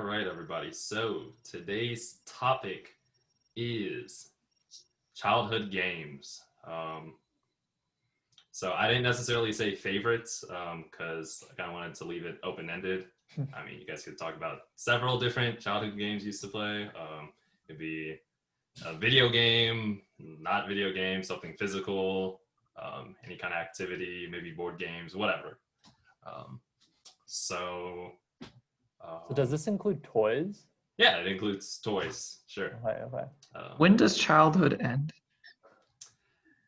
All right, everybody. So today's topic is childhood games. So I didn't necessarily say favorites because I kind of wanted to leave it open-ended. I mean, you guys could talk about several different childhood games you used to play. It'd be a video game, not video game, something physical, any kind of activity, maybe board games, whatever. Um, so, So does this include toys? yeah, it includes toys, sure. Okay. When does childhood end?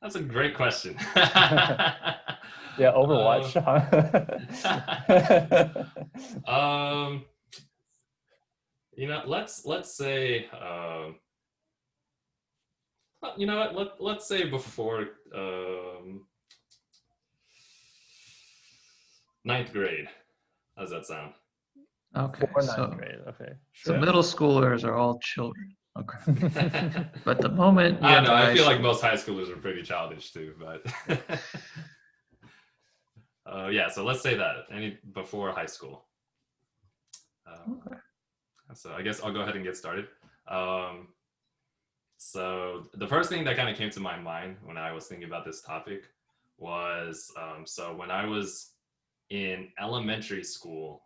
That's a great question. Yeah, Overwatch. Let's say, you know what? Let's say before ninth grade. How does that sound? Okay, Or so, ninth grade. Okay. so Yeah. middle schoolers are all children. Okay, but the moment you I don't enter know. I high feel like school- most high schoolers are pretty childish too, but yeah. So let's say that before high school. Okay. So I guess I'll go ahead and get started. So the first thing that kind of came to my mind when I was thinking about this topic was so when I was in elementary school,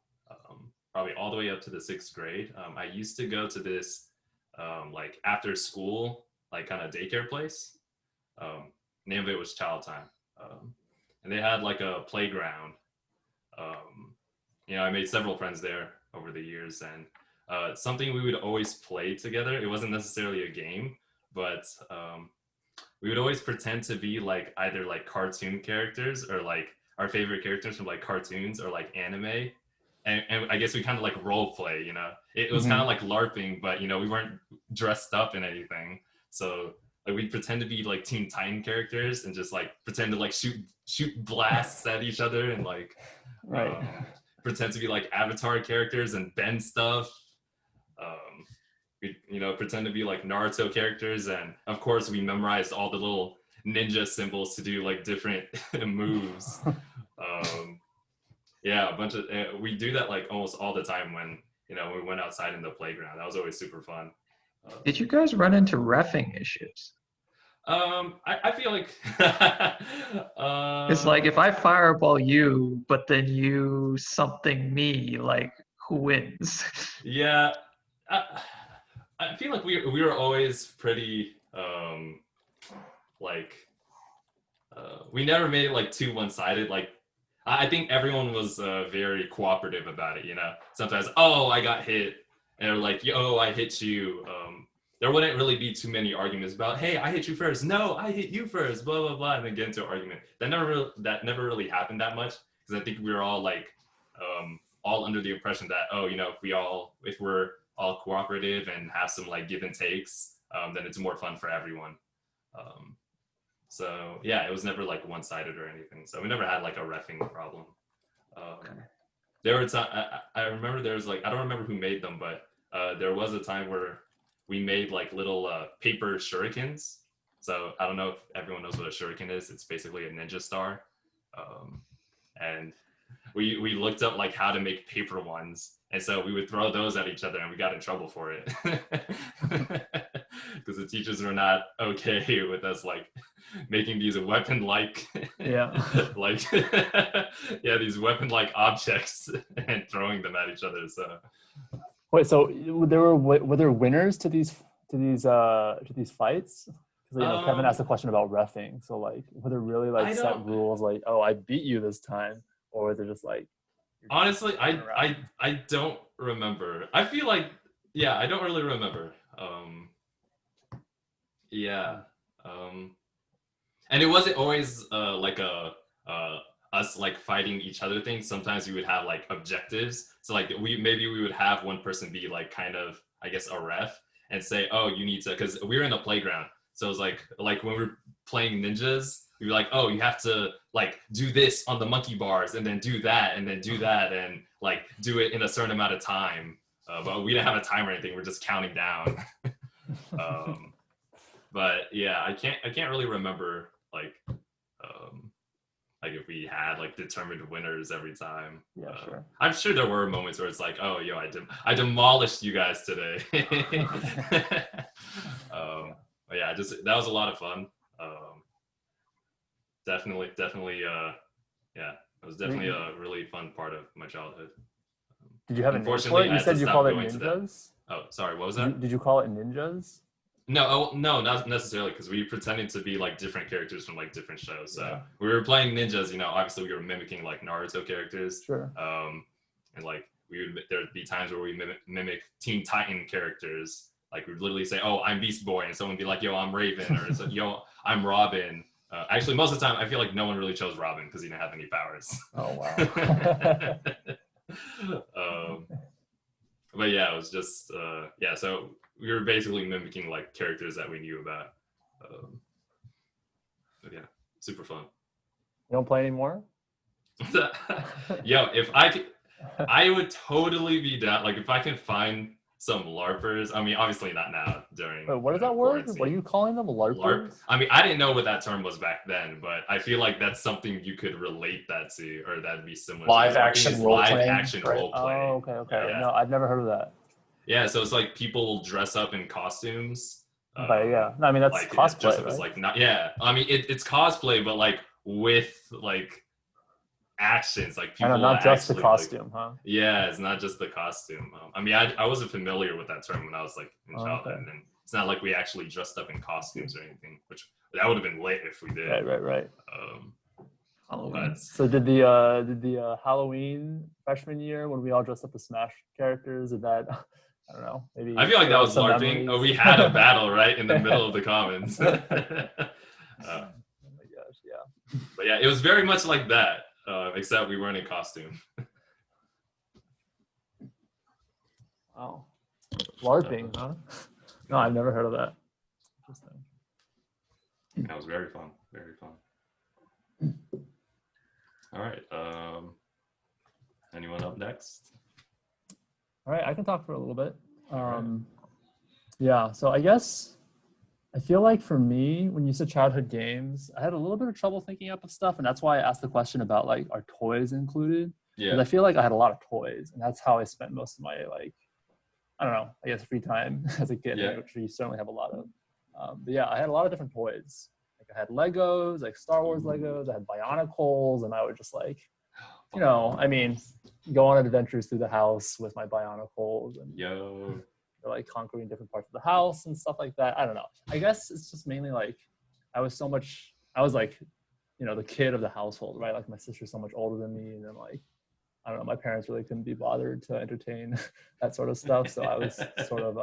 probably all the way up to the sixth grade, I used to go to this like after school, like kind of daycare place. Name of it was Child Time. And they had like a playground. I made several friends there over the years, and something we would always play together. It wasn't necessarily a game, but we would always pretend to be like either like cartoon characters or like our favorite characters from like cartoons or like anime. And I guess we kind of like role play, it was kind of like LARPing, but we weren't dressed up in anything. So like we'd pretend to be like Teen Titan characters and just like pretend to like shoot blasts at each other and like Right. pretend to be like Avatar characters and bend stuff. We pretend to be like Naruto characters, and of course we memorized all the little ninja symbols to do like different moves. Yeah, a bunch of we do that like almost all the time when we went outside in the playground. That was always super fun. Did you guys run into reffing issues? I feel like It's like if I fireball you, but then you something me, like who wins? yeah, I feel like we were always pretty like we never made it like too one-sided. Like I think everyone was very cooperative about it. Sometimes, oh, I got hit, and they're like, yo, I hit you. There wouldn't really be too many arguments about, hey, I hit you first. No, I hit you first. Blah blah blah, and then get into an argument. That never really happened that much because I think we were all like all under the impression that if we're all cooperative and have some like give and takes, then it's more fun for everyone. So yeah, it was never like one-sided or anything. So we never had like a reffing problem. There were I remember there was like, I don't remember who made them, but there was a time where we made like little paper shurikens. So I don't know if everyone knows what a shuriken is. It's basically a ninja star. And we looked up like how to make paper ones. And so we would throw those at each other and we got in trouble for it. Because the teachers were not okay with us like making these weapon-like like yeah, these weapon-like objects and throwing them at each other. So Wait, so were there winners to these fights? Because Kevin asked a question about reffing. So like, were there really like set rules like, oh, I beat you this time, or was it just like? Honestly, I don't remember. I feel like, yeah, I don't really remember. Yeah. And it wasn't always like us like fighting each other thing. Sometimes we would have like objectives. So like we would have one person be like kind of, I guess, a ref and say, oh, you need to, because we were in a playground. So it was like when we were playing ninjas, we were like, oh, you have to like do this on the monkey bars and then do that and then do that and like do it in a certain amount of time. But we didn't have a time or anything. We're just counting down. But yeah, I can't really remember like like if we had like determined winners every time. Yeah, sure. I'm sure there were moments where it's like, oh, yo, I demolished you guys today. But yeah, just that was a lot of fun. Definitely, yeah, it was definitely a really fun part of my childhood. Did you have a name for Unfortunately, it? I You had said to you stop called it going to that. ninjas? Oh, sorry, what was that? Did you call it ninjas? No, no, not necessarily, because we pretended to be like different characters from like different shows. So Yeah. we were playing ninjas, obviously we were mimicking like Naruto characters. Sure. And like there would be times where we mimic Teen Titan characters. Like we'd literally say, "Oh, I'm Beast Boy," and someone would be like, "Yo, I'm Raven," or so, "Yo, I'm Robin." Actually, most of the time, I feel like no one really chose Robin because he didn't have any powers. Oh wow. But yeah, it was just yeah. So we were basically mimicking like characters that we knew about. But yeah, super fun. You don't play anymore? Yo, if I could, I would totally be down. Like if I can find some LARPers. I mean, obviously not now during. Wait, what is that word? What are you calling them? LARPers? LARP. I mean, I didn't know what that term was back then, but I feel like that's something you could relate that to, or that'd be similar. Live to action role live playing, action right? role playing. Oh, okay. Yeah. No, I've never heard of that. Yeah, so it's like people dress up in costumes. But yeah, no, I mean that's like cosplay, just right? as like not. Yeah, I mean it's cosplay, but like with like actions, like I people. know, not just the actually, costume, huh? Yeah, it's not just the costume. I mean, I wasn't familiar with that term when I was like in childhood, okay. and it's not like we actually dressed up in costumes or anything, which that would have been lit if we did. Right. Halloween. But So did the Halloween freshman year when we all dressed up as Smash characters? Did that? I don't know. Maybe I feel like that was some LARPing. memories? Oh, we had a battle right in the middle of the commons. Oh my gosh, yeah. But yeah, it was very much like that, except we weren't in costume. Wow. LARPing, huh? No, I've never heard of that. Interesting. That was very fun. Very fun. All right. Anyone up next? All right, I can talk for a little bit. Yeah, so I guess I feel like for me, when you said childhood games, I had a little bit of trouble thinking up of stuff, and that's why I asked the question about like, are toys included? Because Yeah. I feel like I had a lot of toys, and that's how I spent most of my like, I don't know, I guess free time as a kid, Yeah. which you certainly have a lot of. But yeah, I had a lot of different toys. Like I had Legos, like Star Wars Legos. I had Bionicles, and I would just like, you know, I mean, go on adventures through the house with my Bionicles and Yo. like conquering different parts of the house and stuff like that. I don't know. I guess it's just mainly like I was like, you know, the kid of the household, right? Like my sister's so much older than me, and then like, I don't know, my parents really couldn't be bothered to entertain that sort of stuff. So I was sort of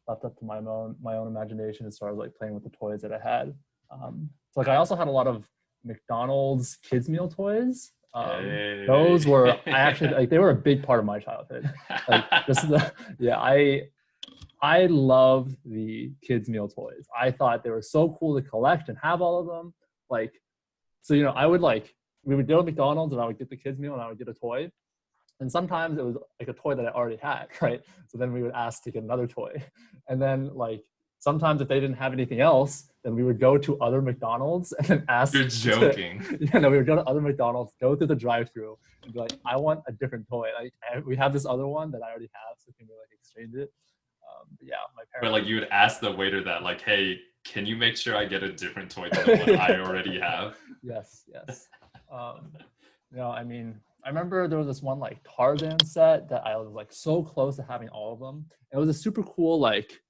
left up to my own imagination as far as like playing with the toys that I had. So like I also had a lot of McDonald's kids meal toys. Those were I actually like they were a big part of my childhood. Like this is I loved the kids meal toys. I thought they were so cool to collect and have all of them. Like, so you know, we would go to McDonald's and I would get the kids meal and I would get a toy. And sometimes it was like a toy that I already had, right? So then we would ask to get another toy. And then like sometimes if they didn't have anything else, then we would go to other McDonald's and then ask. You're joking. No, we would go to other McDonald's, go through the drive-thru, and be like, "I want a different toy. Like, we have this other one that I already have, so can we like exchange it?" But yeah, my parents. But like you would ask the waiter that, like, "Hey, can you make sure I get a different toy than the one I already have?" Yes. You know, I mean, I remember there was this one like Tarzan set that I was like so close to having all of them. It was a super cool like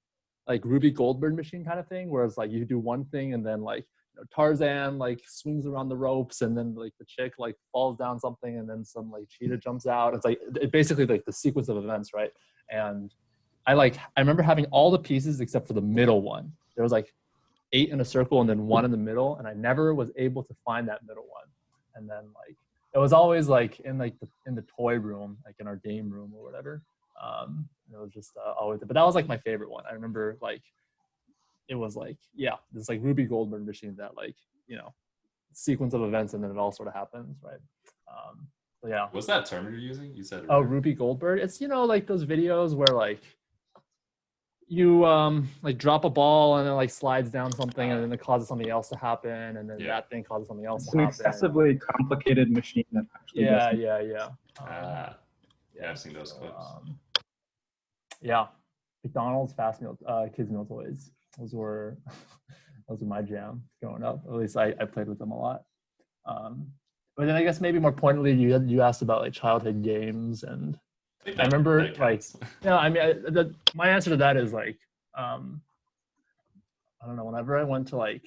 Ruby Goldberg machine kind of thing, where it's like you do one thing and then like, you know, Tarzan like swings around the ropes and then like the chick like falls down something and then some like cheetah jumps out. It's like it basically like the sequence of events, right? And I remember having all the pieces except for the middle one. There was like 8 in a circle and then 1 in the middle, and I never was able to find that middle one. And then like it was always like in the toy room, like in our game room or whatever. It was just always, but that was like my favorite one. I remember like it was like, yeah, this like Ruby Goldberg machine that like, you know, sequence of events and then it all sort of happens, right? So yeah. What's that term you're using? You said Oh, Ruby Goldberg. It's, you know, like those videos where like, you like drop a ball and it like slides down something and then it causes something else to happen and then that thing causes something else It's to an happen. excessively complicated machine that actually Yeah, doesn't. yeah. Yeah, I've seen those clips. Yeah, McDonald's fast meal, kids meal toys. Those were my jam growing up. At least I played with them a lot. But then I guess maybe more pointedly, you asked about like childhood games, and I remember like I mean my answer to that is like I don't know. Whenever I went to like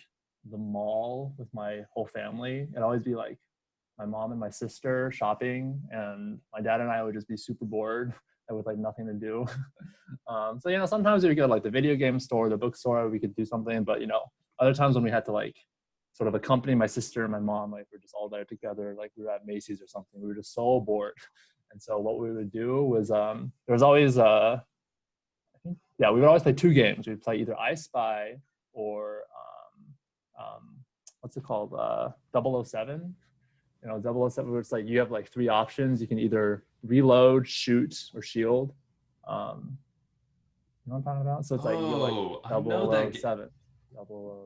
the mall with my whole family, it'd always be like my mom and my sister shopping, and my dad and I would just be super bored and with like nothing to do. So you know, sometimes we would go to like the video game store, the bookstore, we could do something. But you know, other times when we had to like sort of accompany my sister and my mom, like we're just all there together, like we were at Macy's or something. We were just so bored, and so what we would do was there was always we would always play two games. We'd play either I Spy or what's it called? 007. You know, 007, where it's like you have like three options. You can either reload, shoot, or shield. You know what I'm talking about? So it's like you're like 007.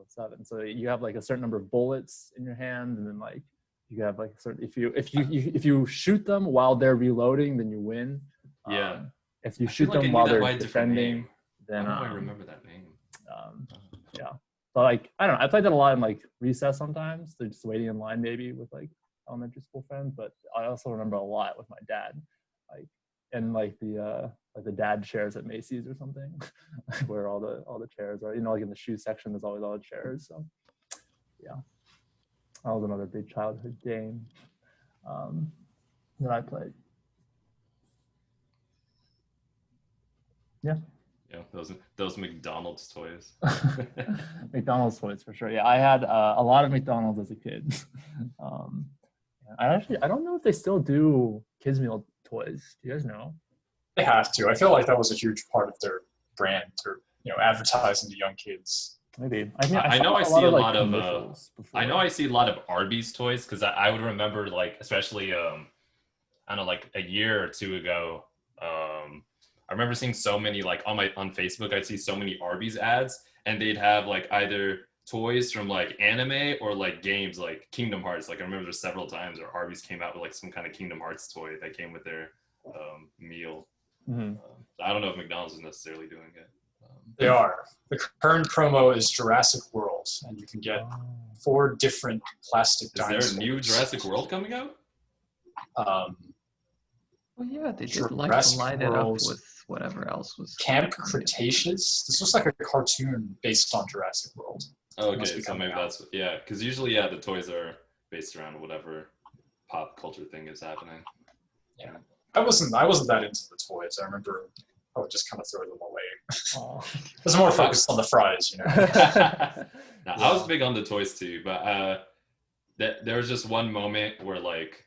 007. So you have like a certain number of bullets in your hand, and then like you have like a certain if you shoot them while they're reloading, then you win. Yeah. If you shoot them while they're defending, then I remember that name. Yeah. So like I don't know. I played that a lot in like recess sometimes. They're just waiting in line maybe with like elementary school friends, but I also remember a lot with my dad, like in like the dad chairs at Macy's or something, where all the chairs are. You know, like in the shoe section, there's always all the chairs. So yeah, that was another big childhood game that I played. Yeah. Yeah, those McDonald's toys. McDonald's toys for sure. Yeah, I had a lot of McDonald's as a kid. I don't know if they still do kids meal toys. Do you guys know? They have to. I feel like that was a huge part of their brand, or advertising to young kids. Maybe. I know I see a lot of Arby's toys, because I would remember like especially I don't know, like a year or two ago. I remember seeing so many like on Facebook. I'd see so many Arby's ads, and they'd have like either toys from like anime or like games like Kingdom Hearts. Like I remember there's several times where Arby's came out with like some kind of Kingdom Hearts toy that came with their meal. Mm-hmm. I don't know if McDonald's is necessarily doing it. They are. The current promo is Jurassic World, and you can get 4 different plastic dinosaurs. Is there a new Jurassic World coming out? Well, yeah, they did like Jurassic line it up World, with whatever else was. Camp Cretaceous. This looks like a cartoon based on Jurassic World. Okay, so maybe that's because usually the toys are based around whatever pop culture thing is happening. Yeah, I wasn't that into the toys. I remember I would just kind of throw them away. I was more focused on the fries, Now, I was big on the toys too, but there was just one moment where like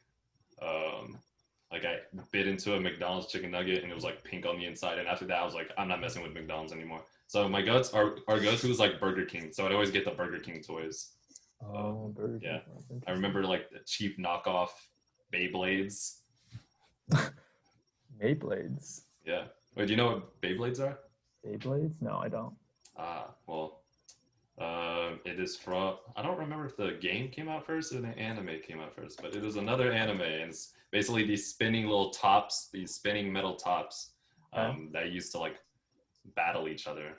I bit into a McDonald's chicken nugget and it was like pink on the inside, and after that I was like, I'm not messing with McDonald's anymore. So my our go-to was like Burger King, so I'd always get the Burger King toys. Burger King. Yeah, I remember like the cheap knockoff Beyblades. Beyblades. Yeah. Wait, do you know what Beyblades are? Beyblades? No, I don't. It is from, I don't remember if the game came out first or the anime came out first, but it is another anime, and it's basically these spinning little tops, these spinning metal tops that used to like battle each other.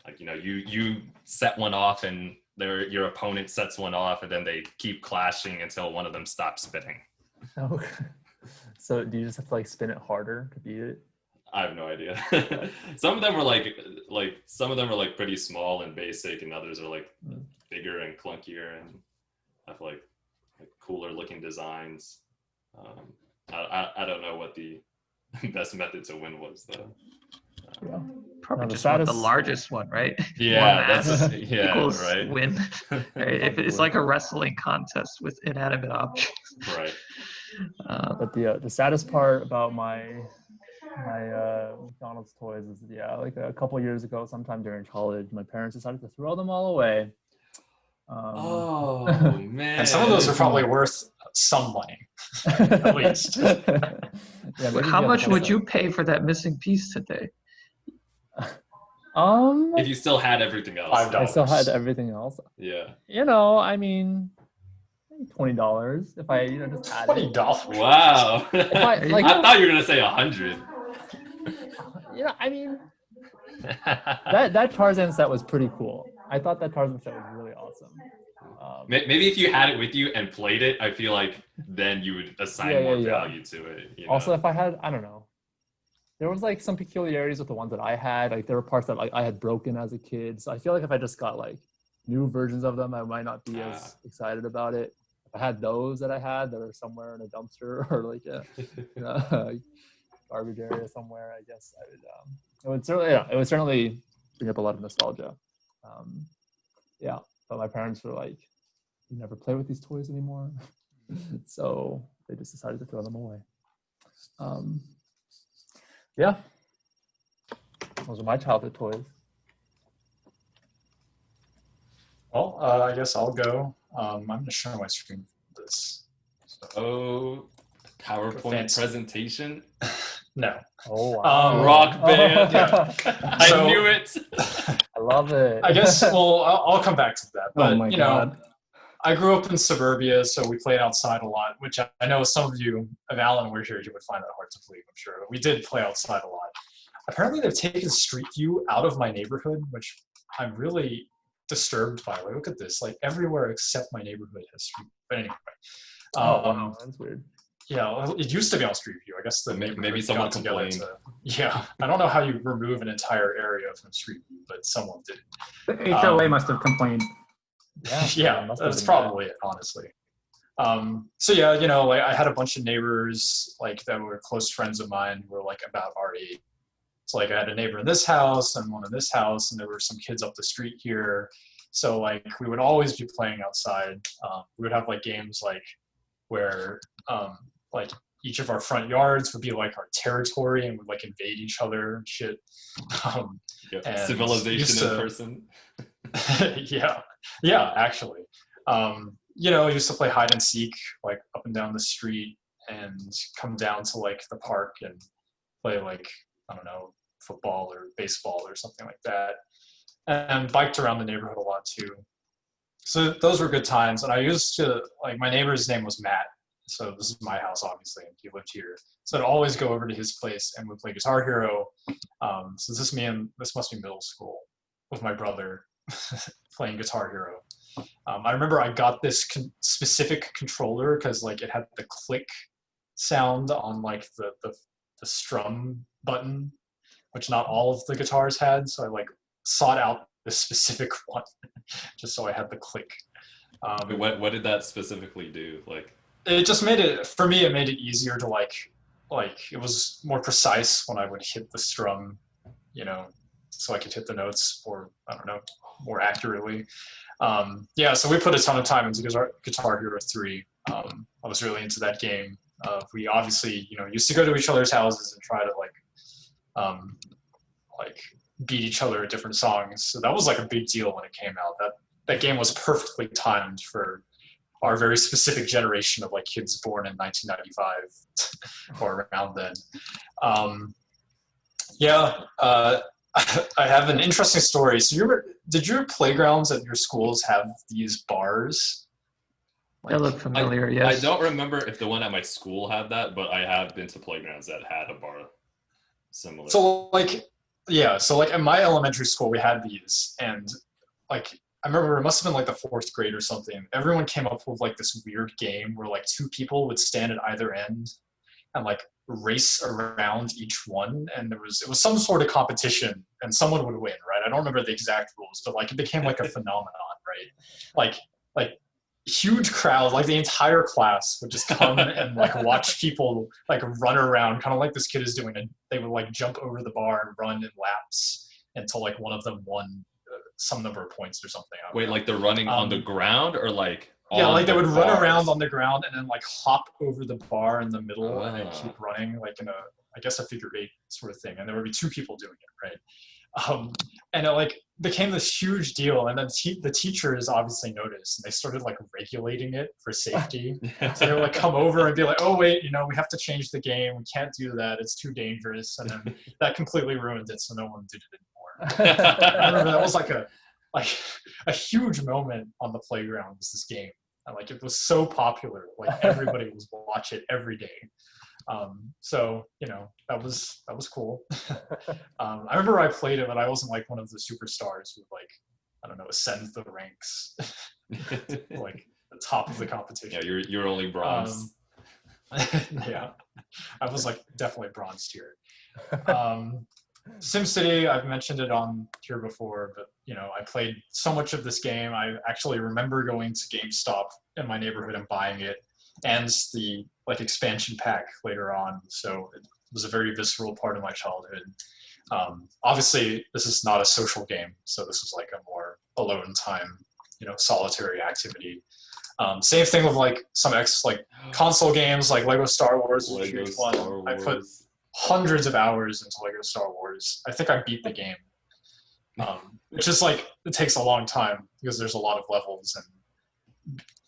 Like, you set one off and your opponent sets one off, and then they keep clashing until one of them stops spinning. Okay. So do you just have to like spin it harder to beat it? I have no idea. Some of them were like pretty small and basic, and others are like bigger and clunkier and have like cooler looking designs. I don't know what the best method to win was though. Yeah. Probably just want the largest one, right? Yeah, equals right. Win. Right? If it's like a wrestling contest with inanimate objects. Right. But the saddest part about my McDonald's toys is like a couple years ago, sometime during college, my parents decided to throw them all away. Oh man! And some of those are probably worth some money, at least. How much would you pay for that missing piece today? If you still had everything else. $5. I still had everything else. Yeah. I mean, maybe $20 if I just had it. $20. Wow. I, like- I thought you were gonna say 100. I mean, that Tarzan set was pretty cool. I thought that Tarzan set was really awesome. Maybe if you had it with you and played it, I feel like then you would assign more value to it. Also, if I had, I don't know, there was like some peculiarities with the ones that I had. Like there were parts that like I had broken as a kid. So I feel like if I just got like new versions of them, I might not be as excited about it. If I had those that I had that are somewhere in a dumpster or like a garbage area somewhere, I guess I would. It would certainly bring up a lot of nostalgia. But my parents were like, "You never play with these toys anymore," so they just decided to throw them away. Those are my childhood toys. Well, I guess I'll go. I'm going to share my screen for this. So, PowerPoint Fancy. presentation. no. Oh wow! Rock band. I So- knew it. I love it. I guess, well, I'll come back to that. But, Oh my God. I grew up in suburbia, so we played outside a lot, which I know some of you, if Alan were here, you would find that hard to believe, I'm sure. But we did play outside a lot. Apparently, they've taken Street View out of my neighborhood, which I'm really disturbed by. Like, look at this. Like, everywhere except my neighborhood has Street View. But anyway. Wow, that's weird. Yeah, well, it used to be on Street View. I guess the Maybe neighborhood someone got together complained. yeah, I don't know how you remove an entire area from Street View, but someone did. The HOA must have complained. Yeah, it must have that's been probably it, honestly. So yeah, like I had a bunch of neighbors like that were close friends of mine who were like about our age. So like I had a neighbor in this house and one in this house, and there were some kids up the street here. So like we would always be playing outside. We would have like games like where like each of our front yards would be like our territory and would like invade each other and shit. And Civilization used in to- person. yeah, actually. I used to play hide and seek like up and down the street and come down to like the park and play like, I don't know, football or baseball or something like that. And biked around the neighborhood a lot too. So those were good times. And I used to, like, my neighbor's name was Matt. So this is my house, obviously, and he lived here. So I'd always go over to his place and we'd play Guitar Hero. So this must be middle school with my brother playing Guitar Hero. I remember I got this specific controller because like it had the click sound on like the strum button, which not all of the guitars had. So I like sought out this specific one just so I had the click. What did that specifically do? Like, it just made it, for me, it made it easier to like it was more precise when I would hit the strum, so I could hit the notes more accurately. So we put a ton of time into Guitar Hero 3. I was really into that game. We obviously, used to go to each other's houses and try to like beat each other at different songs. So that was like a big deal when it came out. That game was perfectly timed for our very specific generation of like kids born in 1995 or around then. I have an interesting story. So did your playgrounds at your schools have these bars? That look familiar, yes. I don't remember if the one at my school had that, but I have been to playgrounds that had a bar similar. So at my elementary school, we had these, and like I remember it must have been like the 4th grade or something. Everyone came up with like this weird game where like 2 people would stand at either end and like race around each one, and it was some sort of competition, and someone would win, right? I don't remember the exact rules, but like it became like a phenomenon, right? Like huge crowd, like the entire class would just come and like watch people like run around, kind of like this kid is doing, and they would like jump over the bar and run in laps until like one of them won some number of points or something. Wait, like they're running on the ground or like? Yeah, like they would run bars? around on the ground and then like hop over the bar in the middle and then Ah. keep running like in a figure 8 sort of thing. And there would be 2 people doing it, right? And it like became this huge deal. And then the teachers obviously noticed and they started like regulating it for safety. So they would like come over and be like, oh wait, we have to change the game. We can't do that. It's too dangerous. And then that completely ruined it. So no one did it anymore. I remember that was like a huge moment on the playground was this game. And like it was so popular, like everybody was watch it every day. So that was cool. I remember I played it, but I wasn't like one of the superstars who like I don't know ascend the ranks, like the top of the competition. Yeah, you're only bronze. Yeah, I was like definitely bronze tier. SimCity, I've mentioned it on here before, but I played so much of this game. I actually remember going to GameStop in my neighborhood and buying it, and the like expansion pack later on. So it was a very visceral part of my childhood. Obviously, this is not a social game, so this was like a more alone time, solitary activity. Same thing with like some console games like Lego Star Wars. Was a huge one. I put hundreds of hours into Lego Star Wars. I think I beat the game, which is like it takes a long time because there's a lot of levels,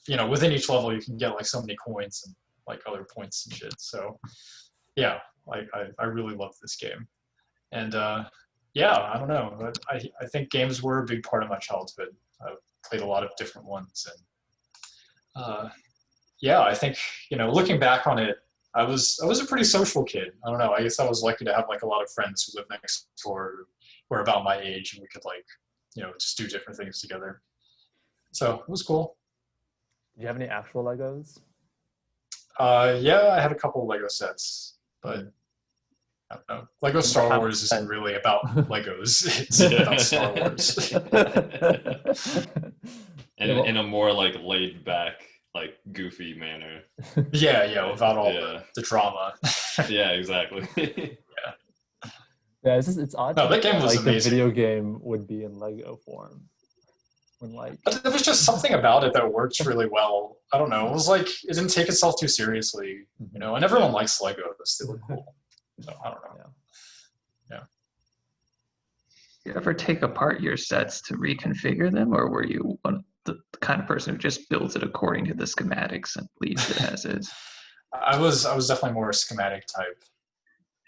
and within each level you can get like so many coins and like other points and shit. So yeah, like I really love this game, and yeah, I don't know, but I think games were a big part of my childhood. I played a lot of different ones, and yeah, I think looking back on it, I was a pretty social kid. I don't know. I guess I was lucky to have like a lot of friends who lived next door who were about my age, and we could like just do different things together. So it was cool. Do you have any actual Legos? Yeah, I had a couple of Lego sets, but I don't know. Lego Star Wars isn't really about Legos. It's about Star Wars. And in a more like laid back, like goofy manner. Yeah, without all the drama. Yeah, exactly. Yeah, it's odd. No, that game was like amazing. The video game would be in Lego form. When like But there was just something about it that worked really well. I don't know. It was like it didn't take itself too seriously, and everyone likes Legos. They look cool. So I don't know. Yeah. You ever take apart your sets to reconfigure them, or were you the kind of person who just builds it according to the schematics and leaves it as is? I was definitely more a schematic type.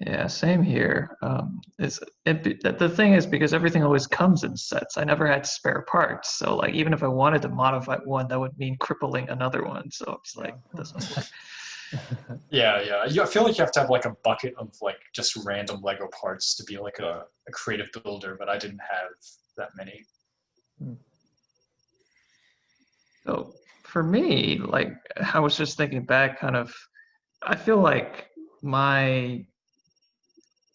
Yeah, same here. The thing is, because everything always comes in sets, I never had spare parts. So like even if I wanted to modify one, that would mean crippling another one. So it's like it doesn't work. Yeah. I feel like you have to have like a bucket of like just random Lego parts to be like a creative builder, but I didn't have that many. So for me, like I was just thinking back, kind of, I feel like my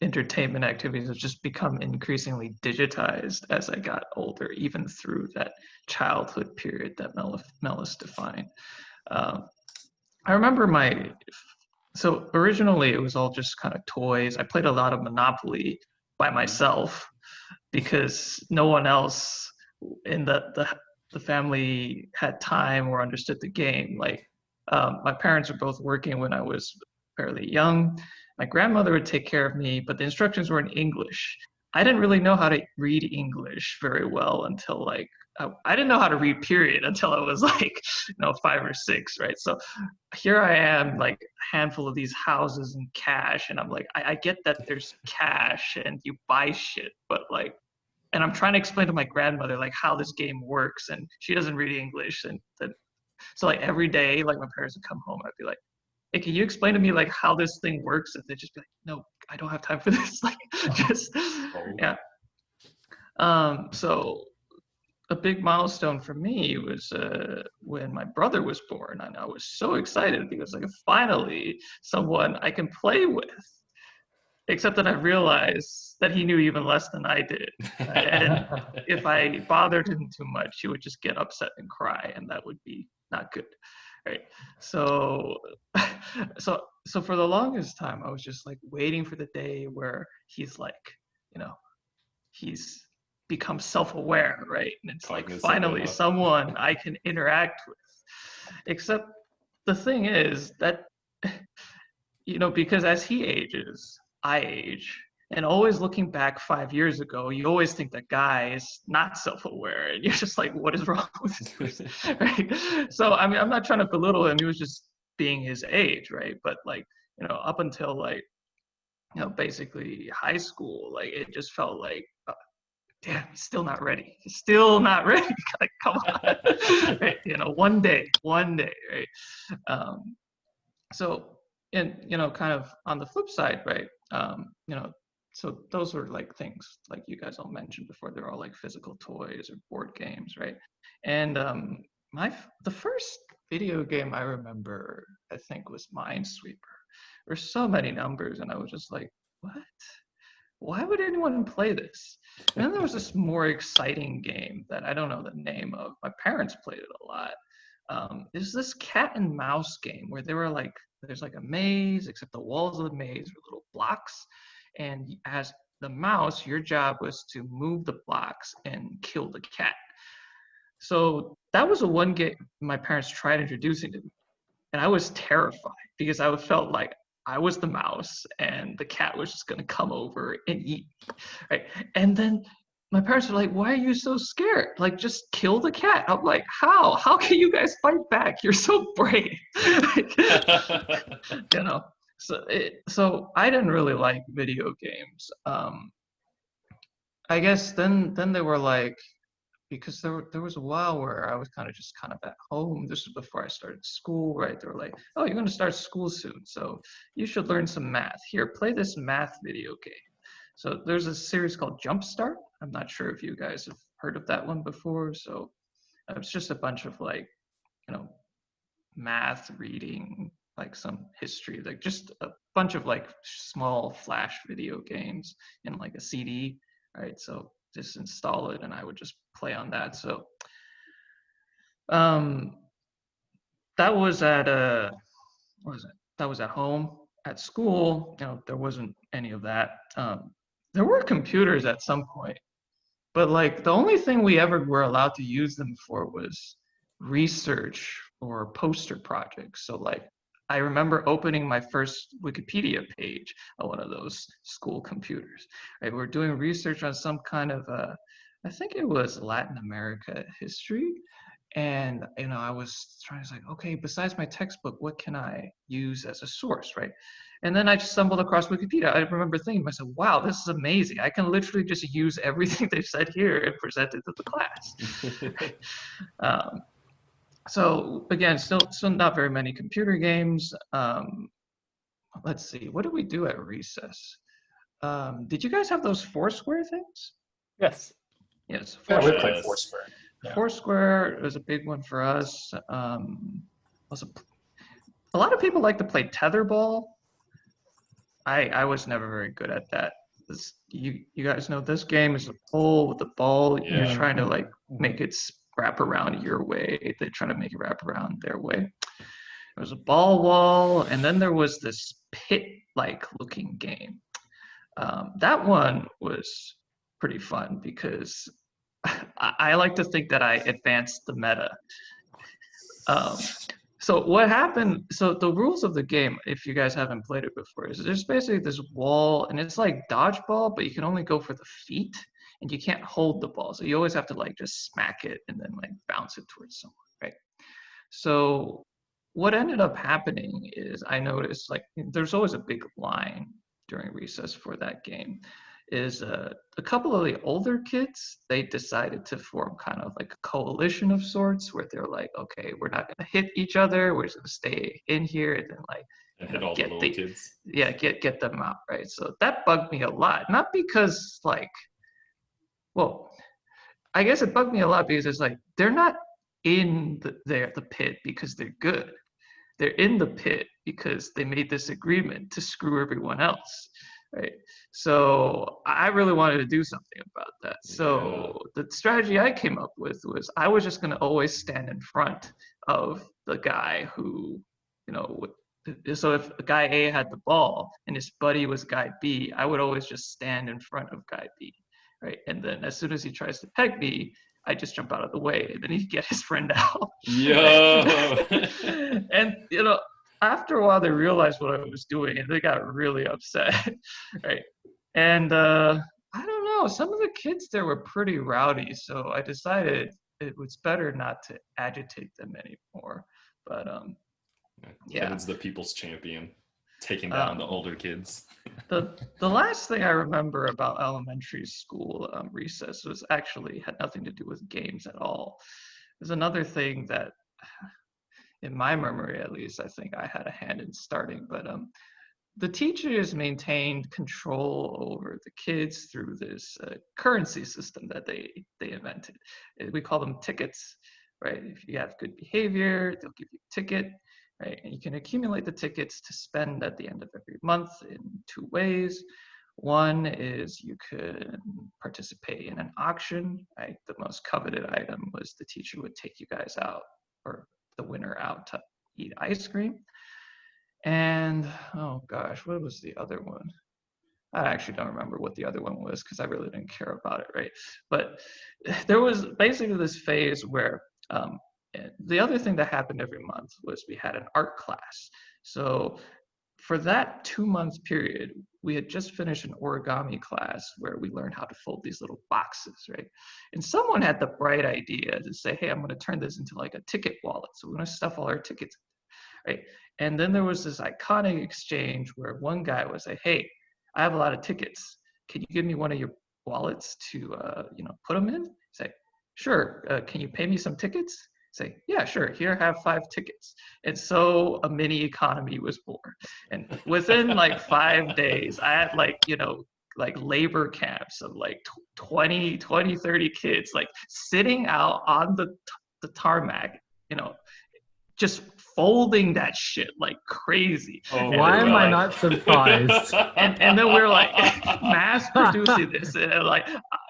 entertainment activities have just become increasingly digitized as I got older, even through that childhood period that Mellis defined. I remember so originally it was all just kind of toys. I played a lot of Monopoly by myself because no one else in the family had time or understood the game. Like my parents were both working when I was fairly young. My grandmother would take care of me, but the instructions were in English. I didn't really know how to read English very well until like I didn't know how to read period until I was like 5 or 6, right? So here I am, like a handful of these houses and cash, and I'm like, I get that there's cash and you buy shit, but like, and I'm trying to explain to my grandmother like how this game works, and she doesn't read English, and so like every day, like my parents would come home, I'd be like, hey, can you explain to me like how this thing works? And they'd just be like, no, I don't have time for this. Like, just yeah. So a big milestone for me was when my brother was born, and I was so excited because like finally someone I can play with. Except that I realized that he knew even less than I did, and if I bothered him too much, he would just get upset and cry, and that would be not good, right? So for the longest time, I was just like waiting for the day where he's like, he's become self-aware, right? And it's like finally someone I can interact with. Except the thing is that, because as he ages, I age. And always looking back 5 years ago, you always think that guy is not self-aware. And you're just like, what is wrong with this person? Right? So, I mean, I'm not trying to belittle him. He was just being his age, right? But like, up until like, basically high school, like it just felt like damn, he's still not ready. He's still not ready. Like, come on. Right? One day, right? So, and, kind of on the flip side, right? So those were like things like you guys all mentioned before. They're all like physical toys or board games, right? And the first video game I remember, I think, was Minesweeper. There's so many numbers, and I was just like, what? Why would anyone play this? And then there was this more exciting game that I don't know the name of. My parents played it a lot. It's this cat and mouse game where they were like, there's like a maze, except the walls of the maze are little blocks. And as the mouse, your job was to move the blocks and kill the cat. So that was the one game my parents tried introducing to me. And I was terrified because I felt like I was the mouse and the cat was just going to come over and eat me, right? And then my parents were like, why are you so scared? Like, just kill the cat. I'm like, how? How can you guys fight back? You're so brave. So I didn't really like video games. I guess then they were like, because there was a while where I was kind of at home. This was before I started school, right? They were like, oh, you're going to start school soon, so you should learn some math. Here, play this math video game. So there's a series called Jumpstart. I'm not sure if you guys have heard of that one before. So it's just a bunch of like, math, reading, like some history, like just a bunch of like small flash video games in like a CD, right? So just install it and I would just play on that. So that was at that was at home. At school, there wasn't any of that. There were computers at some point, but like the only thing we ever were allowed to use them for was research or poster projects. So like I remember opening my first Wikipedia page on one of those school computers. Right? We're doing research on some kind of, I think it was Latin America history. And, I was trying to say, okay, besides my textbook, what can I use as a source, right? And then I just stumbled across Wikipedia. I remember thinking to myself, wow, this is amazing. I can literally just use everything they've said here and present it to the class. So again, still not very many computer games. Let's see, what did we do at recess? Did you guys have those Foursquare things? Yes. Yes. Yeah, we Foursquare. played Foursquare. Yeah. Foursquare was a big one for us. Also, a lot of people like to play tetherball. I was never very good at that. You guys know this game is a pole with the ball. You're trying to like make it wrap around your way. They're trying to make it wrap around their way. There was a ball wall, and then there was this pit-like looking game. That one was pretty fun because I like to think that I advanced the meta. So what happened, so the rules of the game, if you guys haven't played it before, is there's basically this wall, and it's like dodgeball, but you can only go for the feet, and you can't hold the ball. So you always have to like just smack it and then like bounce it towards someone, right? So what ended up happening is I noticed like there's always a big line during recess for that game. Is a couple of the older kids, they decided to form kind of like a coalition of sorts where they're like, okay, we're not going to hit each other. We're just going to stay in here and then like hit all the little kids. Yeah, get them out, right? So that bugged me a lot. Not because like, well, I guess it bugged me a lot because it's like they're not in the pit because they're good. They're in the pit because they made this agreement to screw everyone else. Right. So I really wanted to do something about that. So the strategy I came up with was I was just going to always stand in front of the guy who, so if guy A had the ball and his buddy was guy B, I would always just stand in front of guy B. Right. And then as soon as he tries to peg me, I just jump out of the way and then he'd get his friend out. Yo. And, after a while, they realized what I was doing, and they got really upset, right? And I don't know, some of the kids there were pretty rowdy, so I decided it was better not to agitate them anymore. But yeah, Kevin's the people's champion. taking down the older kids. The last thing I remember about elementary school recess was actually had nothing to do with games at all. There's another thing that, in my memory at least, I think I had a hand in starting, but the teachers maintained control over the kids through this currency system that they invented. We call them tickets, right? If you have good behavior, they'll give you a ticket, right? And you can accumulate the tickets to spend at the end of every month in two ways. One is you could participate in an auction, right? The most coveted item was the teacher would take you guys out, or the winner out, to eat ice cream. And oh gosh, what was the other one? I actually don't remember what the other one was because I really didn't care about it, right? But there was basically this phase where the other thing that happened every month was we had an art class. So for that 2-month period, we had just finished an origami class where we learned how to fold these little boxes, right? And someone had the bright idea to say, hey, I'm going to turn this into like a ticket wallet. So we're going to stuff all our tickets, right? And then there was this iconic exchange where one guy was like, hey, I have a lot of tickets. Can you give me one of your wallets to, put them in? Say, sure. Can you pay me some tickets? Say, yeah, sure. Here, have 5 tickets. And so a mini economy was born. And within like 5 days, I had like labor camps of like 20, 30 kids, like sitting out on the tarmac, just folding that shit like crazy. Oh, Why am I like, not surprised? and then we're like mass producing this,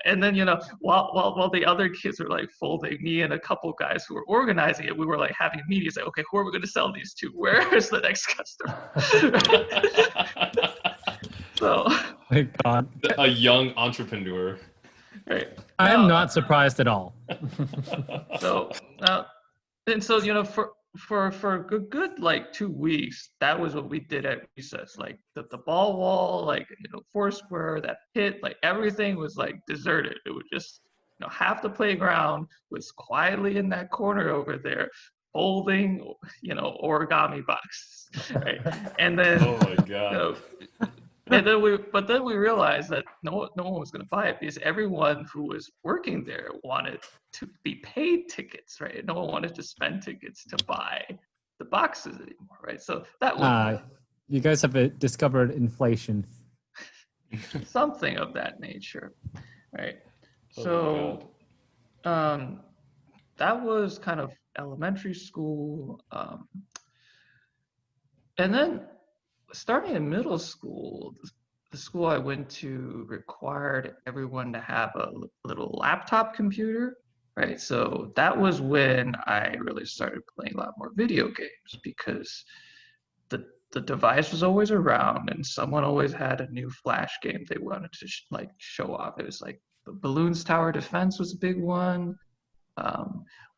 and then while the other kids were like folding, me and a couple guys who were organizing it, we were like having meetings like, okay, who are we going to sell these to? Where is the next customer? So My God. A young entrepreneur. right. I am not surprised at all. So and so for a good like 2 weeks, that was what we did at recess. Like the ball wall, like Foursquare, that pit, like everything was like deserted. It was just half the playground was quietly in that corner over there, folding origami boxes, right? And then Oh my god. and then we realized that no one was going to buy it because everyone who was working there wanted to be paid tickets, right? No one wanted to spend tickets to buy the boxes anymore, right? So that was You guys have discovered inflation. something of that nature, right? Oh So that was kind of elementary school, and then starting in middle school, the school I went to required everyone to have a little laptop computer, right? So that was when I really started playing a lot more video games because the device was always around and someone always had a new Flash game they wanted to show off. It was like the Balloons Tower Defense was a big one.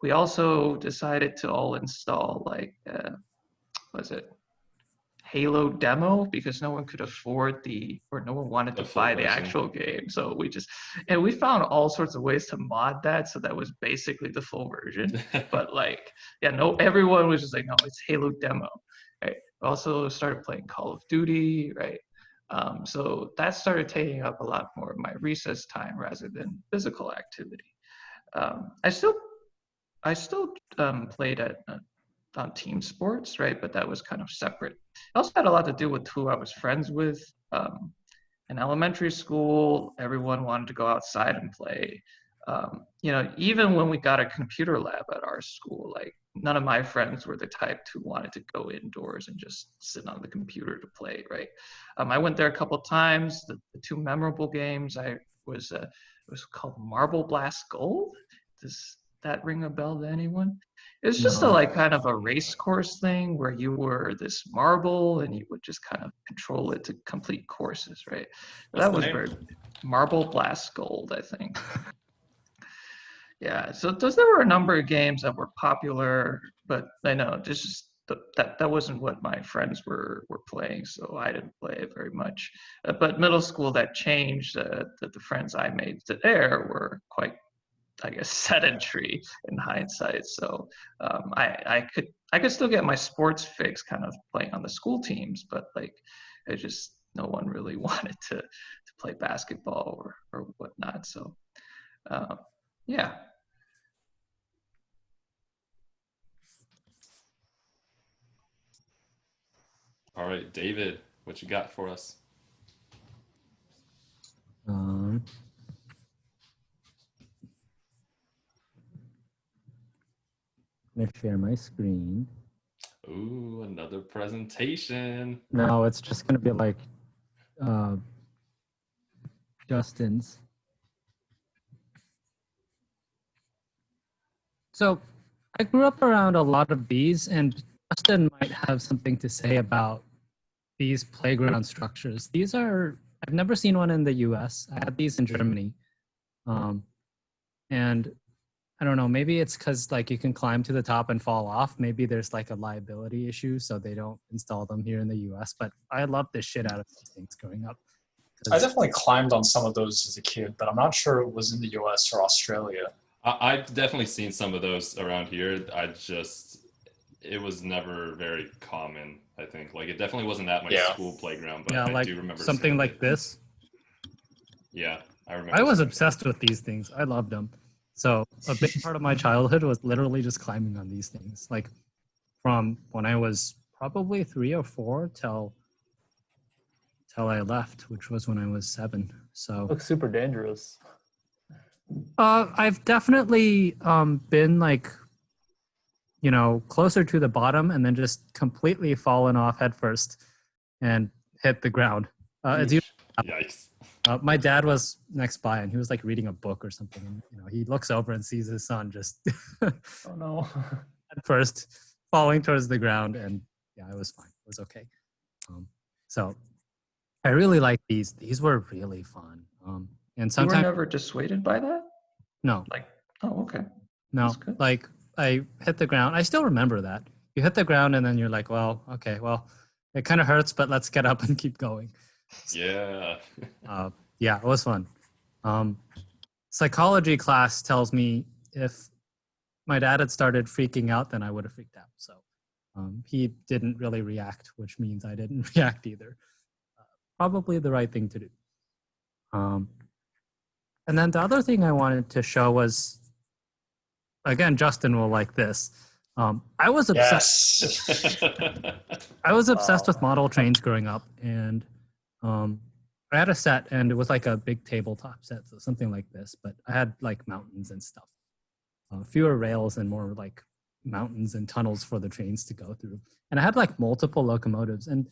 We also decided to all install Halo demo because no one could afford no one wanted to buy the actual game. So we found all sorts of ways to mod that. So that was basically the full version. But everyone was just like, no, it's Halo demo. Right. Also started playing Call of Duty. Right. So that started taking up a lot more of my recess time rather than physical activity. I still played on team sports, right? But that was kind of separate. It also had a lot to do with who I was friends with. In elementary school, everyone wanted to go outside and play. Even when we got a computer lab at our school, like none of my friends were the type who wanted to go indoors and just sit on the computer to play, right? I went there a couple of times. The 2 memorable games it was called Marble Blast Gold. Does that ring a bell to anyone? It's just a kind of a race course thing where you were this marble and you would just kind of control it to complete courses, right? That was very Marble Blast Gold, I think. Yeah, so there were a number of games that were popular, but I know that wasn't what my friends were playing, so I didn't play it very much. But middle school, that changed. That the friends I made there were quite I guess, sedentary in hindsight. So I could still get my sports fix kind of playing on the school teams, but like it just no one really wanted to play basketball or whatnot. So yeah. All right, David, what you got for us? Um, I'm gonna share my screen. Ooh, another presentation. No, it's just gonna be like Justin's. So I grew up around a lot of these, and Justin might have something to say about these playground structures. These are, I've never seen one in the US. I had these in Germany. And I don't know, maybe it's because like you can climb to the top and fall off. Maybe there's like a liability issue, so they don't install them here in the US. But I loved the shit out of these things growing up. I definitely climbed on some of those as a kid, but I'm not sure it was in the US or Australia. I've definitely seen some of those around here. It was never very common, I think. Like, it definitely wasn't at my school playground, but yeah, I like do remember something seeing like it. this. Yeah, I remember. I was seeing obsessed with these things. I loved them. So a big part of my childhood was literally just climbing on these things. Like from when I was probably 3 or 4 till I left, which was when I was 7. So Looks super dangerous. I've definitely been like, you know, closer to the bottom and then just completely fallen off headfirst and hit the ground. It's it. Yikes. my dad was next by and he was like reading a book or something. And, you know, he looks over and sees his son just Oh no. at first falling towards the ground, and yeah, it was fine. It was okay. So I really like these. These were really fun. And You were sometimes never dissuaded by that? no, Like, oh, okay. no, That's good. like I hit the ground. I still remember that. You hit the ground and then you're like, well, okay, well, it kind of hurts, but let's get up and keep going. Yeah. Yeah, it was fun. Psychology class tells me if my dad had started freaking out, then I would have freaked out. So he didn't really react, which means I didn't react either. Probably the right thing to do. And then the other thing I wanted to show was, again, Justin will like this. I was obsessed. Yes. I was obsessed Wow. with model trains growing up, and I had a set, and it was like a big tabletop set, so something like this. But I had like mountains and stuff, fewer rails and more like mountains and tunnels for the trains to go through. And I had like multiple locomotives, and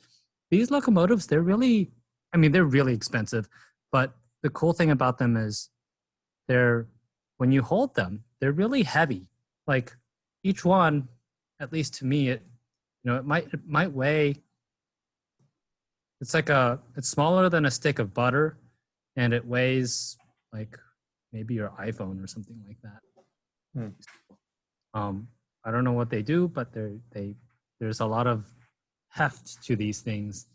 these locomotives, they're really expensive. But the cool thing about them is when you hold them, they're really heavy. Like each one, at least to me, it might weigh. It's smaller than a stick of butter, and it weighs like maybe your iPhone or something like that. I don't know what they do, but there's a lot of heft to these things,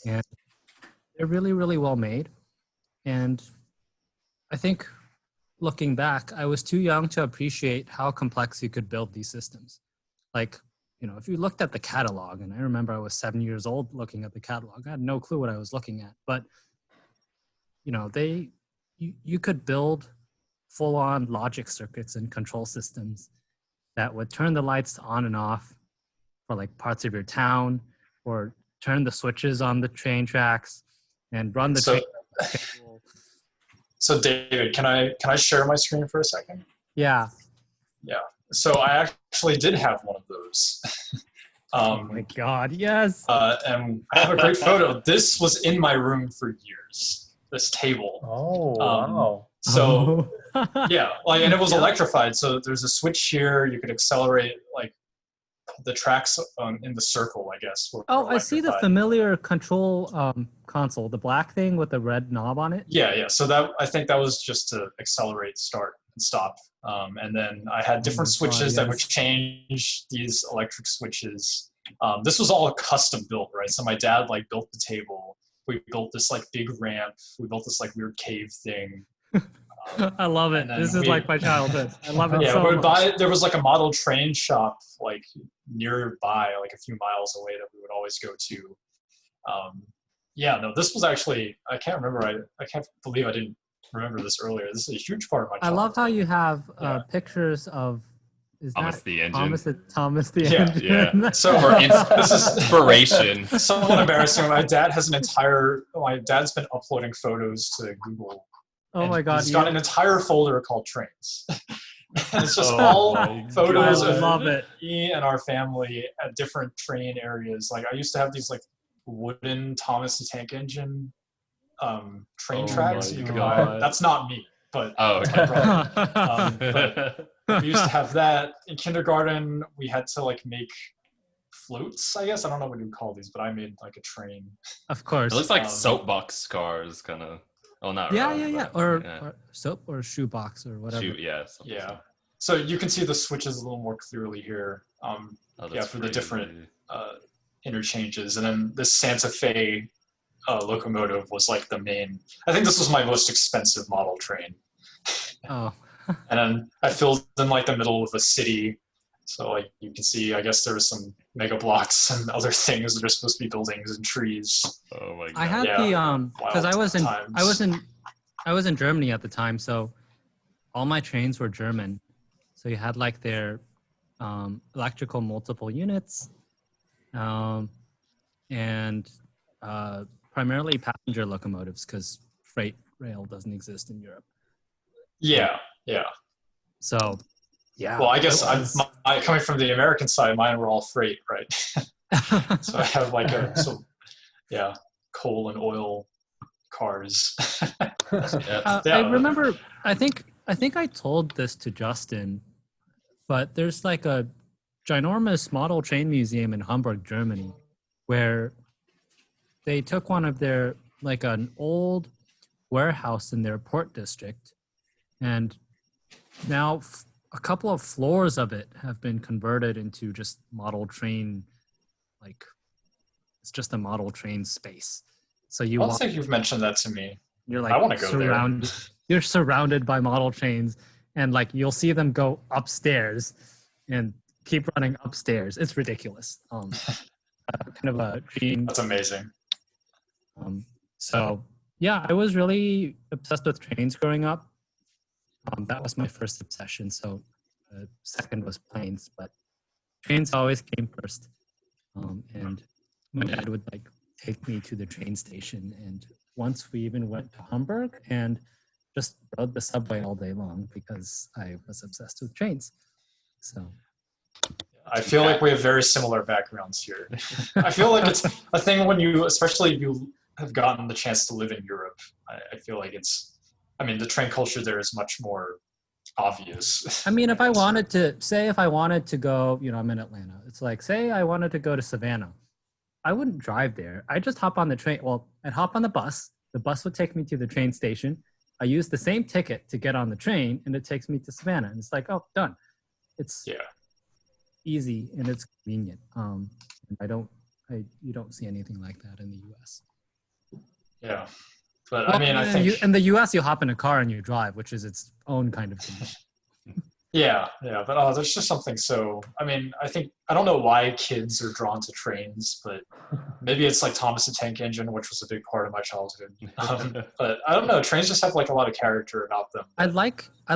and they're really, really well made. And I think looking back, I was too young to appreciate how complex you could build these systems. Like, you know, if you looked at the catalog, and I remember I was 7 years old looking at the catalog, I had no clue what I was looking at. But, you know, you could build full-on logic circuits and control systems that would turn the lights on and off for like parts of your town, or turn the switches on the train tracks and run the train. So David, can I share my screen for a second? Yeah. So I actually did have one of those. Oh my God, yes. And I have a great photo. This was in my room for years, this table. Oh wow. So Oh. yeah, like, and it was Yeah. electrified. So there's a switch here. You could accelerate like the tracks in the circle, I guess. were Oh, I see the electrified. familiar control console, the black thing with the red knob on it. Yeah. So I think that was just to accelerate, start, and stop. And then I had different my God, switches that would yes. change these electric switches. This was all custom built, right? So my dad like built the table. We built this like big ramp. We built this like weird cave thing. I love it. And then This is we- like my childhood. I love it Yeah, so we would much. there was like a model train shop like nearby, like a few miles away that we would always go to. Yeah, no, this was actually, I can't remember. I can't believe I didn't remember this earlier. This is a huge part of my I love how childhood. you have Yeah. pictures of is Thomas that the Engine. Thomas the Yeah, Engine. So For this is inspiration. somewhat embarrassing. My dad has my dad's been uploading photos to Google. Oh and my god! He's got an entire folder called trains. And it's just Oh all my photos I of love it. me and our family at different train areas. Like I used to have these like wooden Thomas the Tank Engine train Oh tracks my you could God. buy. That's not me, but Oh, that's my okay. brother. We used to have that in kindergarten. We had to like make floats, I guess. I don't know what you call these, but I made like a train. Of course. It looks like Um, soapbox cars, kind of. Oh, not yeah, really. yeah, yeah. but, Or soap or shoebox or whatever. shoot, yeah. something Yeah. like So you can see the switches a little more clearly here. that. Oh, Yeah, that's for the different- crazy. Interchanges, and then this Santa Fe locomotive was like the main. I think this was my most expensive model train, Oh, and then I filled in like the middle of the city, so like you can see. I guess there was some mega blocks and other things that are supposed to be buildings and trees. Oh my god. I had Yeah. the because I Wild was in times. I was in Germany at the time, so all my trains were German. So you had like their electrical multiple units, and primarily passenger locomotives because freight rail doesn't exist in Europe. Yeah, yeah. So, yeah. Well, I guess it I'm was- coming from the American side. Mine were all freight, right? So I have like yeah, coal and oil cars. Yeah. Yeah. I remember. I think I told this to Justin, but there's like a ginormous model train museum in Hamburg, Germany, where they took one of their like an old warehouse in their port district, and now a couple of floors of it have been converted into just model train, like it's just a model train space. So I you don't walk, think you've mentioned that to me. you're I like wanna go there. surrounded. You're surrounded by model trains, and like you'll see them go upstairs and keep running upstairs. It's ridiculous. Kind of a dream. That's amazing. So yeah, I was really obsessed with trains growing up. That was my first obsession. So second was planes, but trains always came first. And my dad would like take me to the train station, and once we even went to Hamburg and just rode the subway all day long because I was obsessed with trains. So I feel like we have very similar backgrounds here. I feel like it's a thing when you, especially if you have gotten the chance to live in Europe. I feel like the train culture there is much more obvious. I mean, if I wanted to go, I'm in Atlanta. It's like, say I wanted to go to Savannah. I wouldn't drive there. I just hop on the train. Well, I'd hop on the bus. The bus would take me to the train station. I use the same ticket to get on the train, and it takes me to Savannah. And it's like, oh, done. It's Yeah. easy and it's convenient. And you don't see anything like that in the U.S. Yeah. But Well, I mean, I think, in the U.S. you hop in a car and you drive, which is its own kind of thing. yeah. But there's just something so, I don't know why kids are drawn to trains, but maybe it's like Thomas the Tank Engine, which was a big part of my childhood. But I don't know, trains just have like a lot of character about them. I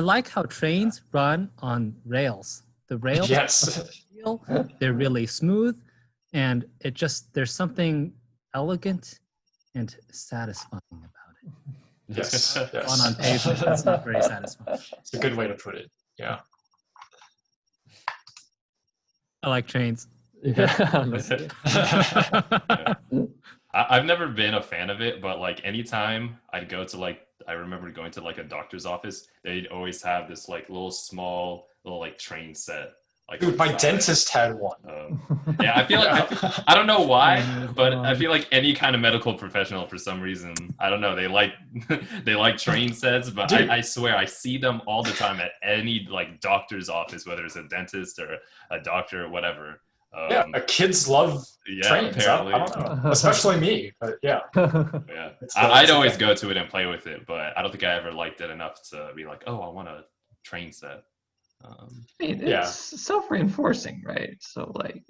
like how trains run on rails. The rails Yes. feel, they're really smooth, and there's something elegant and satisfying about it. Yes. Run on pavement, that's not very satisfying. It's a good way to put it. Yeah. I like trains. Yeah. I've never been a fan of it, but like anytime I'd go to I remember going to like a doctor's office, they'd always have this like little like train set. Like Dude, my outside. dentist had one. Yeah, I feel like I don't know why, but I feel like any kind of medical professional for some reason, I don't know, they like train sets, but Dude. I swear I see them all the time at any like doctor's office, whether it's a dentist or a doctor or whatever. Yeah, kids love yeah, trains. apparently. I don't know, especially me. But yeah, Yeah, it's I'd it's a always thing. go to it and play with it, but I don't think I ever liked it enough to be like, oh, I want a train set. I mean, Yeah. it's self-reinforcing, right? So, like,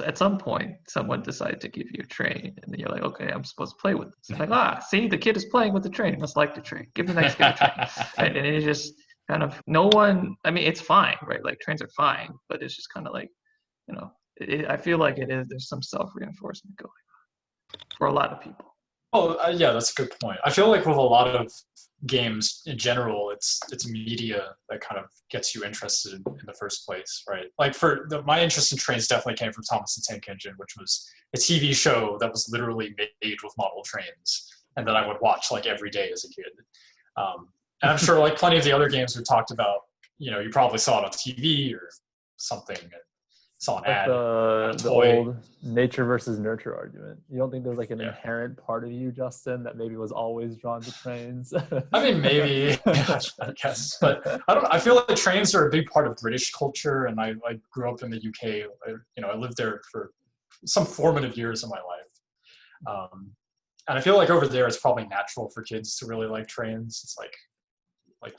at some point, someone decides to give you a train, and then you're like, okay, I'm supposed to play with this. And like, see, the kid is playing with the train. He must like the train. Give the next kid a train, right? And it just kind of no one. I mean, it's fine, right? Like trains are fine, but it's just kind of like, I feel like it is. There's some self-reinforcement going on for a lot of people. Oh, yeah, that's a good point. I feel like with a lot of games in general, it's media that kind of gets you interested in the first place, right? Like my interest in trains definitely came from Thomas the Tank Engine, which was a TV show that was literally made with model trains, and that I would watch like every day as a kid. And I'm sure like plenty of the other games we talked about, you probably saw it on TV or something. And saw an Like ad. the toy. old nature versus nurture argument. You don't think there's like an Yeah. inherent part of you, Justin, that maybe was always drawn to trains? I mean, maybe, I guess, but I feel like trains are a big part of British culture, and I grew up in the UK. I lived there for some formative years of my life. And I feel like over there, it's probably natural for kids to really like trains. It's like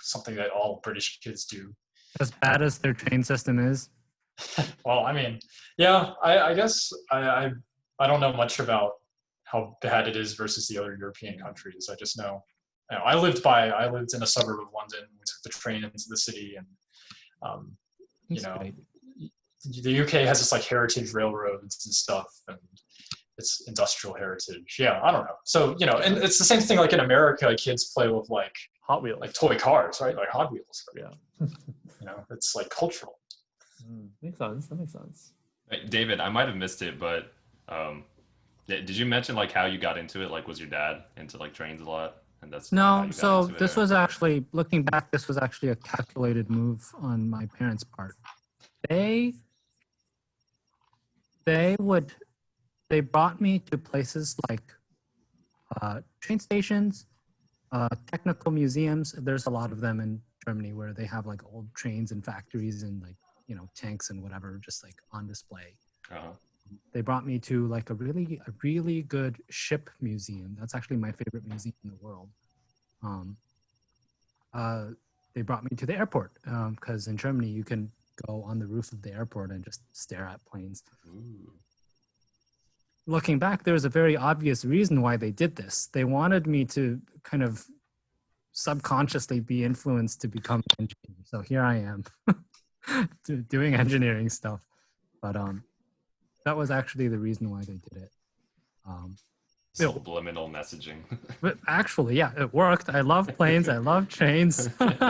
something that all British kids do. As bad as their train system is. Well, I mean, yeah, I guess I don't know much about how bad it is versus the other European countries. I just know, I lived in a suburb of London. We took the train into the city, and That's great. the UK has this like heritage railroads and stuff, and it's industrial heritage. Yeah, I don't know. So and it's the same thing like in America. Kids play with like Hot Wheels. toy cars, right? Like Hot Wheels. Yeah. It's like cultural. Makes sense. That makes sense. Hey, David, I might have missed it, but did you mention like how you got into it? Like, was your dad into like trains a lot? And that's how No, you got so into it, this or- was actually, looking back, this was actually a calculated move on my parents' part. They brought me to places like train stations, technical museums. There's a lot of them in Germany where they have like old trains and factories and like, tanks and whatever, just like on display. Uh-huh. They brought me to like a really good ship museum. That's actually my favorite museum in the world. They brought me to the airport because in Germany you can go on the roof of the airport and just stare at planes. Ooh. Looking back, there was a very obvious reason why they did this. They wanted me to kind of subconsciously be influenced to become an engineer. So here I am doing engineering stuff. But that was actually the reason why they did it. Subliminal messaging. But actually, yeah, it worked. I love planes. I love trains. Yeah,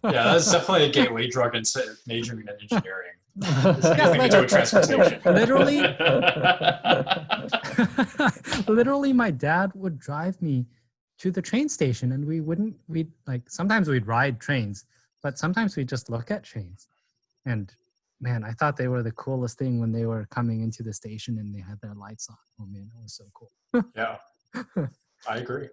that's definitely a gateway drug into majoring in engineering. Yeah, Anything to do with transportation. Literally, my dad would drive me to the train station, and sometimes we'd ride trains, but sometimes we'd just look at trains. And man, I thought they were the coolest thing when they were coming into the station and they had their lights on. Oh man, it was so cool. Yeah, I agree.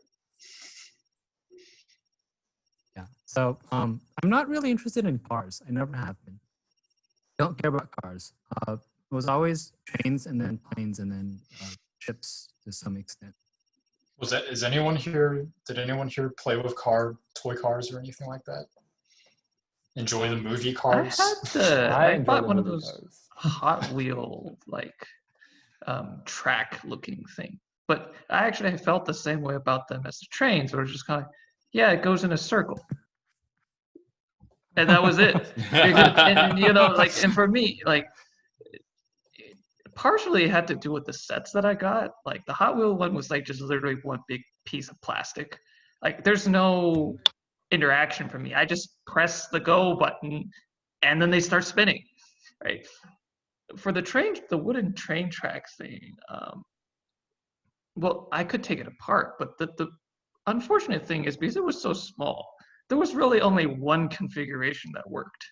Yeah. So I'm not really interested in cars. I never have been. Don't care about cars. It was always trains and then planes and then ships to some extent. Did anyone here play with toy cars or anything like that? Enjoy the movie cars? I enjoy bought the one of movie those cars. Hot Wheel track looking thing. But I actually felt the same way about them as the trains, where it's just kind of, yeah, it goes in a circle. And that was it. And for me, partially it had to do with the sets that I got. Like the Hot Wheel one was like just literally one big piece of plastic. Like there's no interaction for me. I just press the go button and then they start spinning, right? For the wooden train track thing, well, I could take it apart, but the unfortunate thing is because it was so small, there was really only one configuration that worked,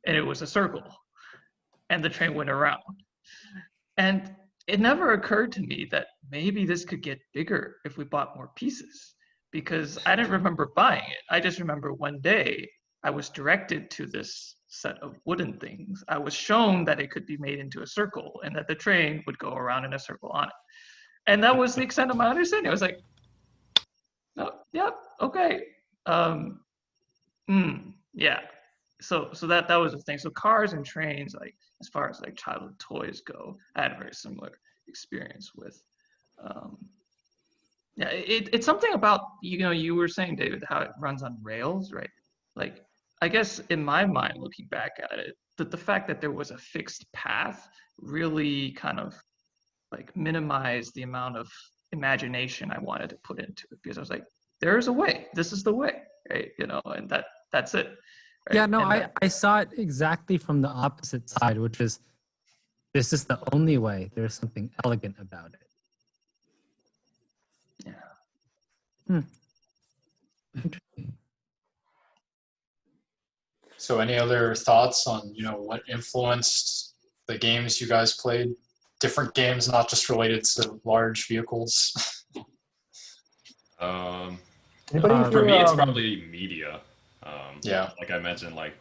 and it was a circle, and the train went around. And it never occurred to me that maybe this could get bigger if we bought more pieces, because I didn't remember buying it. I just remember one day I was directed to this set of wooden things. I was shown that it could be made into a circle and that the train would go around in a circle on it. And that was the extent of my understanding. I was like, oh, yep, okay. Yeah. So that was the thing. So cars and trains, like as far as like childhood toys go, I had a very similar experience with. Yeah, it's something about, you were saying, David, how it runs on rails, right? Like, I guess in my mind, looking back at it, that the fact that there was a fixed path really kind of like minimized the amount of imagination I wanted to put into it, because I was like, there's a way, this is the way, right? And that's it. Right? Yeah, no, And I saw it exactly from the opposite side, which is this is the only way. There's something elegant about it. yeah. Interesting. So any other thoughts on, what influenced the games you guys played? Different games, not just related to large vehicles. Anybody For here, me, it's probably media. Yeah. Like I mentioned, like,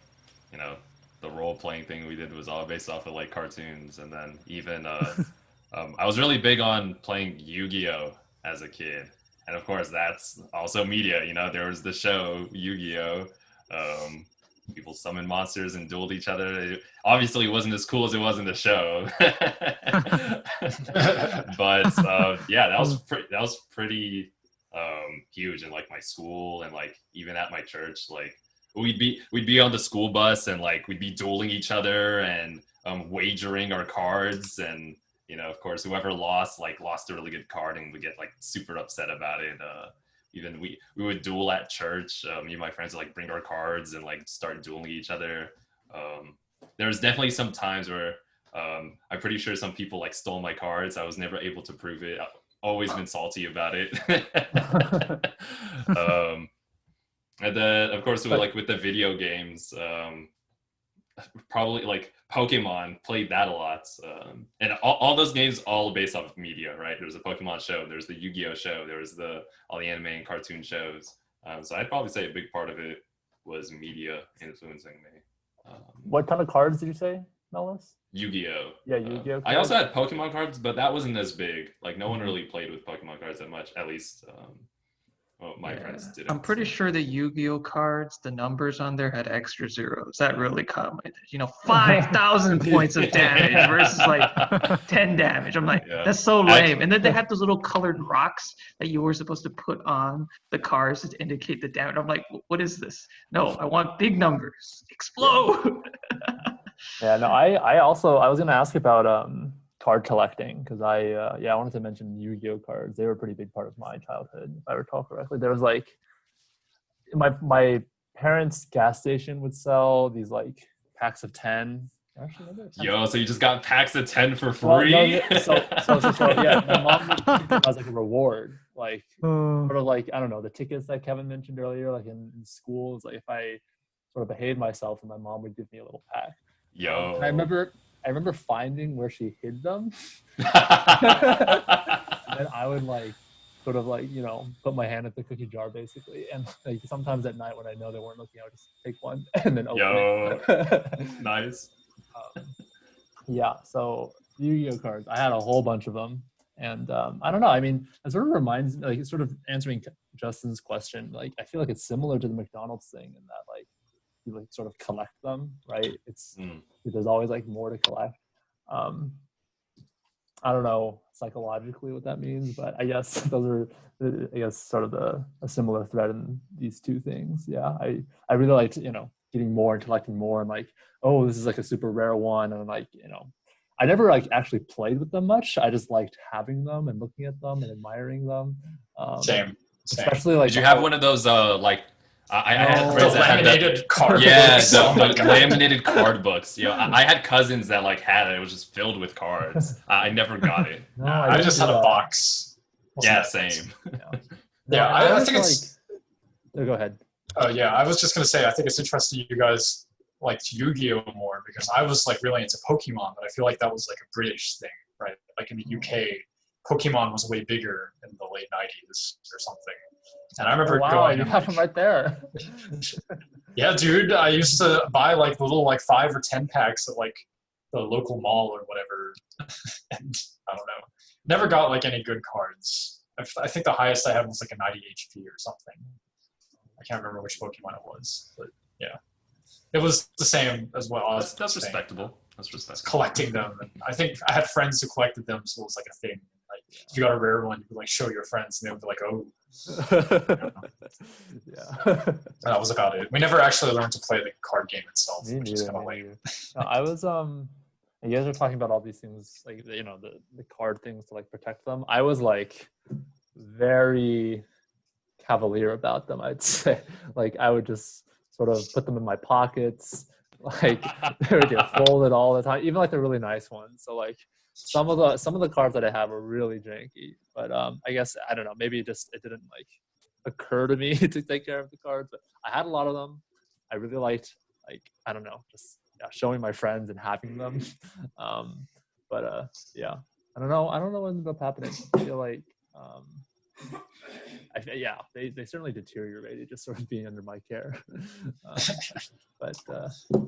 the role-playing thing we did was all based off of like cartoons, and then even I was really big on playing Yu-Gi-Oh as a kid, and of course that's also media. There was the show Yu-Gi-Oh. People summoned monsters and dueled each other. Obviously, it wasn't as cool as it was in the show, but yeah, that was pretty huge in like my school, and like even at my church. Like we'd be on the school bus, and like we'd be dueling each other and wagering our cards, and of course whoever lost a really good card and would get like super upset about it. Even we would duel at church. Me and my friends would like bring our cards and like start dueling each other. There was definitely some times where I'm pretty sure some people like stole my cards. I was never able to prove it. I've always been salty about it. And then of course with the video games, probably like Pokemon, played that a lot. And all those games all based off of media, right? There's a Pokemon show, there's the Yu-Gi-Oh show, there was all the anime and cartoon shows. So I'd probably say a big part of it was media influencing me. what kind of cards did you say, Mellis? Yu-Gi-Oh. Yeah, Yu-Gi-Oh I also cards. had Pokemon cards, but that wasn't as big. Like no one really played with Pokemon cards that much, at least my friends didn't. I'm pretty sure the Yu-Gi-Oh cards, the numbers on there had extra zeros. That really caught my attention. 5,000 points of damage versus like 10 damage. I'm like, Yeah. that's so lame. And then they had those little colored rocks that you were supposed to put on the cards to indicate the damage. I'm like, what is this? No, I want big numbers. Explode. Yeah, no, I was gonna ask about card collecting, because I wanted to mention Yu-Gi-Oh cards. They were a pretty big part of my childhood, if I recall correctly. There was like my parents' gas station would sell these like packs of 10. Actually, maybe it's 10. Yo, so you just got packs of 10 for Well, free? no, yeah, so yeah, my mom would treat them as like a reward, like sort of like, I don't know, the tickets that Kevin mentioned earlier, like in schools, like if I sort of behaved myself, and my mom would give me a little pack. Yo. And I remember finding where she hid them. And then I would like sort of like, put my hand at the cookie jar basically. And like sometimes at night when I know they weren't looking, I would just take one and then open it. Nice. Yeah, so Yu-Gi-Oh cards, I had a whole bunch of them. And I don't know, I mean, it sort of reminds me, like sort of answering Justin's question, like I feel like it's similar to the McDonald's thing in that like you like sort of collect them, right? There's always like more to collect. I don't know psychologically what that means, but I guess those are sort of a similar thread in these two things. Yeah, I really liked getting more and collecting more, and like, oh, this is like a super rare one, and like I never like actually played with them much. I just liked having them and looking at them and admiring them. Same. Especially like. Did you have one of those like? I had friends The that had laminated card Yeah, books. Oh my the God. laminated card books. I had cousins that like had it. It was just filled with cards. I never got it. No, I didn't just do had a that. box. Yeah, Wasn't that same. Yeah, I always think it's- No, go ahead. Yeah, I was just gonna say, I think it's interesting you guys liked Yu-Gi-Oh more, because I was like really into Pokemon, but I feel like that was like a British thing, right? Like in the UK, Pokemon was way bigger in the late 90s or something. And I remember Oh, wow, going you and, have like, them right there. Yeah, dude. I used to buy like little like 5 or 10 packs at like the local mall or whatever, and I don't know. Never got like any good cards. I think the highest I had was like a 90 HP or something. I can't remember which Pokemon it was, but yeah, it was the same as what Oz That's was saying. respectable. That's respectable. Collecting them, and I think I had friends who collected them, so it was like a thing. Like if you got a rare one, you could like show your friends, and they would be like, "Oh." Yeah. That was about it. We never actually learned to play the card game itself, Me which is neither, kind of me lame. neither. No, I was you guys are talking about all these things like the card things to like protect them. I was like very cavalier about them, I'd say. Like I would just sort of put them in my pockets, like they would get folded all the time, even like the really nice ones. So like some of the cards that I have are really janky, but I guess I don't know, maybe it didn't like occur to me to take care of the cards, but I had a lot of them. I really liked, like, I don't know, just showing my friends and having them. Yeah, I don't know what ended up happening. I feel like they certainly deteriorated just sort of being under my care.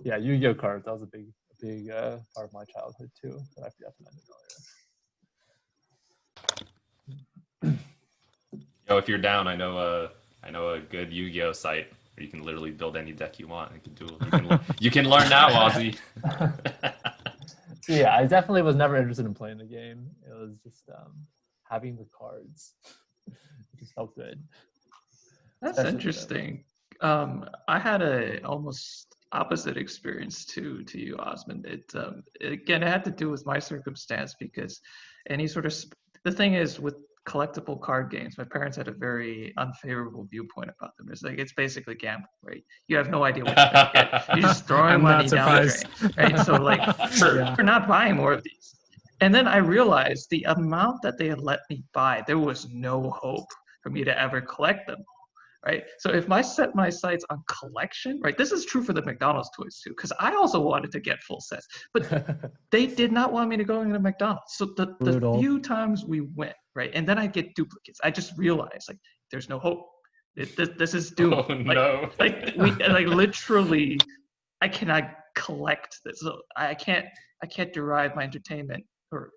Yeah, Yu-Gi-Oh cards, that was a big part of my childhood too that I forgot to mention earlier. Yo, if you're down, I know a good Yu-Gi-Oh site where you can literally build any deck you want. You can learn now, Ozzy. So yeah, I definitely was never interested in playing the game. It was just having the cards. It just felt good. That's Especially interesting. I had a almost opposite experience to you, Osmond. Again, it had to do with my circumstance because the thing is with collectible card games, my parents had a very unfavorable viewpoint about them. It's basically gambling, right? You have no idea what you're gonna get. You're just throwing I'm money not down the surprised. drain, right? So like, Sure. Yeah. we're not buying more of these. And then I realized the amount that they had let me buy, there was no hope for me to ever collect them. Right. So if I set my sights on collection, right, this is true for the McDonald's toys too, because I also wanted to get full sets, but they did not want me to go into McDonald's. So the Brutal. few times we went, right, and then I get duplicates, I just realized like there's no hope. This is doomed. Oh no. Like literally, I cannot collect this. So I can't derive my entertainment or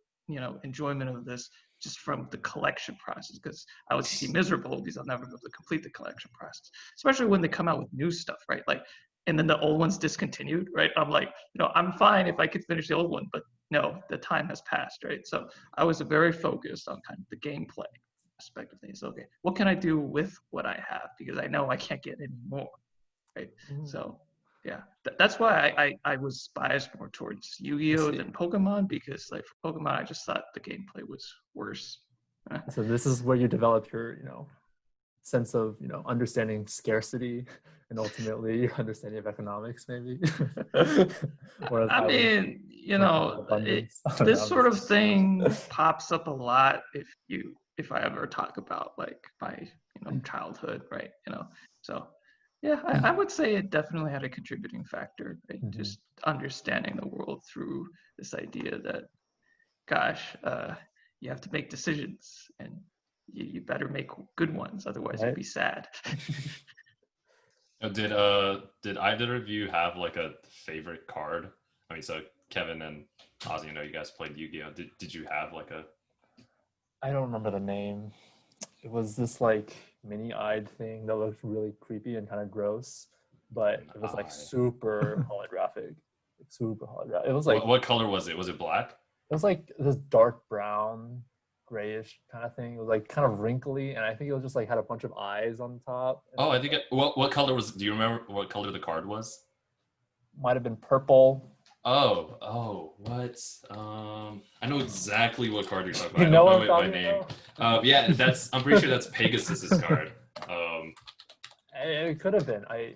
enjoyment of this just from the collection process, because I would be miserable because I'll never be able to complete the collection process, especially when they come out with new stuff, right? Like, and then the old one's discontinued, right? I'm like, I'm fine if I could finish the old one, but no, the time has passed, right? So I was very focused on kind of the gameplay aspect of things. Okay, what can I do with what I have? Because I know I can't get any more, right? So yeah, that's why I was biased more towards Yu-Gi-Oh than Pokemon, because like for Pokemon, I just thought the gameplay was worse. So this is where you develop your, sense of, understanding scarcity and ultimately your understanding of economics, maybe. Whereas I mean, this sort of thing pops up a lot if I ever talk about like my childhood, right? So. Yeah, I would say it definitely had a contributing factor, right? Mm-hmm. Just understanding the world through this idea that, gosh, you have to make decisions, and you better make good ones, otherwise you'd be sad. Did either of you have like a favorite card? I mean, so Kevin and Ozzy, I know you guys played Yu-Gi-Oh. Did you have like a? I don't remember the name. It was this like mini-eyed thing that looked really creepy and kind of gross, but it was like super holographic. It was like, what color was it? Was it black? It was like this dark brown, grayish kind of thing. It was like kind of wrinkly, and I think it was just like had a bunch of eyes on top. Oh, I think what color was? Do you remember what color the card was? Might have been purple. Oh, what? I know exactly what card you're talking about. You know I what don't I'm know it talking by name. Yeah, I'm pretty sure that's Pegasus's card. It could have been. I'm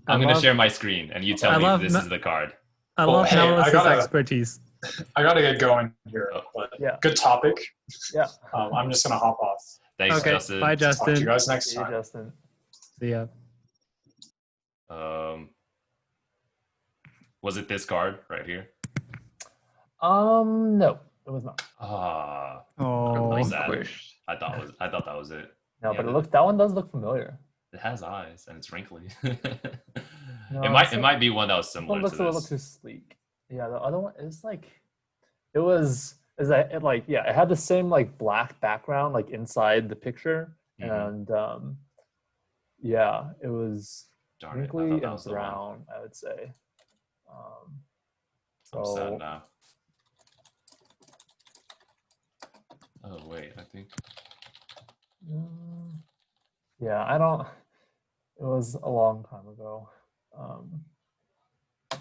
gonna share my screen, and you tell me if this is the card. I love hey, Nellis's I gotta- expertise. I gotta get going here, but Yeah. good topic. Yeah. I'm just gonna hop off. Thanks, Okay, Justin. bye, Talk to you Justin. guys next See you, time. Justin. See ya. Was it this card right here? No, it was not. Ah, Oh, sad. Vanquished. I thought that was it. No, Yeah, but that one does look familiar. It has eyes and it's wrinkly. No, it might be one that was This similar one to looks a little this. too sleek. Yeah, the other one is like it was is that it like yeah, it had the same like black background like inside the picture Mhm. and yeah, it was Darn it! I wrinkly thought that and was the one. brown, I would say. Um, I'm sad so now. Oh wait, I think. mm, yeah, I don't. It was a long time ago. I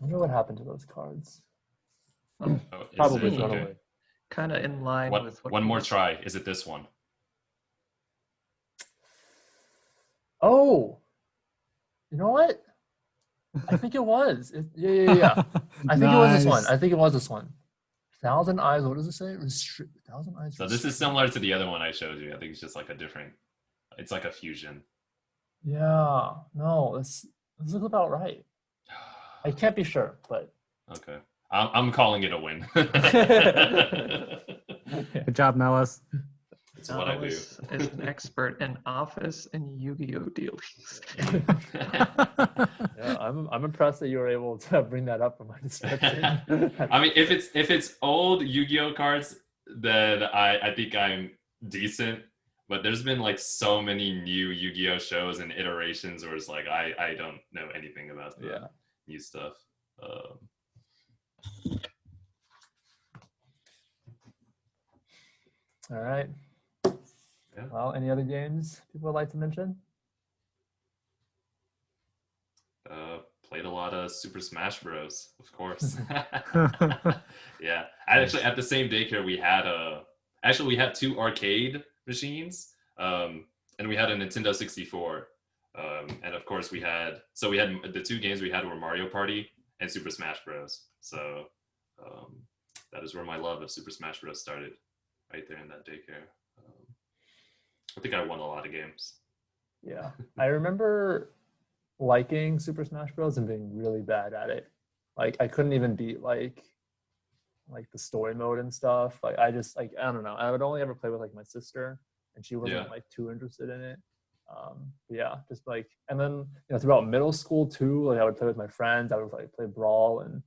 wonder what happened to those cards. Oh, is Probably it thrown okay? away. Kind of in line What? with what One you more just- try. Is it this one? Oh, you know what? I think it was. Yeah. I think it was this one. Nice. I think it was this one. Thousand Eyes. What does it say? Thousand Eyes. So this is similar to the other one I showed you. I think it's just like a different. It's like a fusion. Yeah. No, this looks about right. I can't be sure, but Okay, I'm calling it a win. Good job, Melis. It's what I do. Alice is an expert in Office and Yu-Gi-Oh dealings. yeah, I'm impressed that you were able to bring that up for my description. I mean, if it's old Yu-Gi-Oh cards, then I think I'm decent. But there's been like so many new Yu-Gi-Oh shows and iterations where it's like I don't know anything about the Yeah. new stuff. All right. Yeah. Well, any other games people would like to mention? Played a lot of Super Smash Bros. Of course. Yeah, actually at the same daycare we had two arcade machines, and we had a Nintendo 64, and of course we had the two games we had were Mario Party and Super Smash Bros. So that is where my love of Super Smash Bros. Started, right there in that daycare. I think I won a lot of games. Yeah. I remember liking Super Smash Bros. And being really bad at it. Like I couldn't even beat like the story mode and stuff. Like I just like I don't know. I would only ever play with like my sister, and she wasn't Yeah. like too interested in it. But yeah, just like and then throughout middle school too, like I would play with my friends. I would like play Brawl, and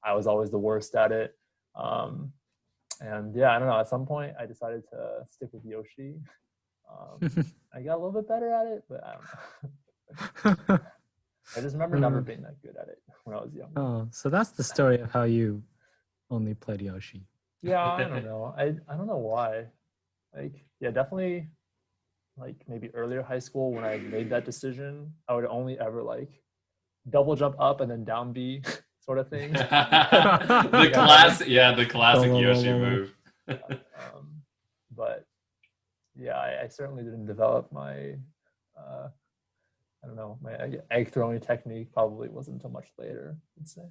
I was always the worst at it. And yeah, I don't know. At some point, I decided to stick with Yoshi. I got a little bit better at it, but I don't know. I just remember never being that good at it when I was young. Oh, so that's the story of how you only played Yoshi. Yeah, I don't know. I don't know why. Like, yeah, definitely like maybe earlier high school when I made that decision, I would only ever like double jump up and then down B sort of thing. the classic Whoa, whoa, Yoshi whoa, whoa. move. But yeah, I certainly didn't develop my I don't know, my egg throwing technique probably wasn't until much later, I'd say.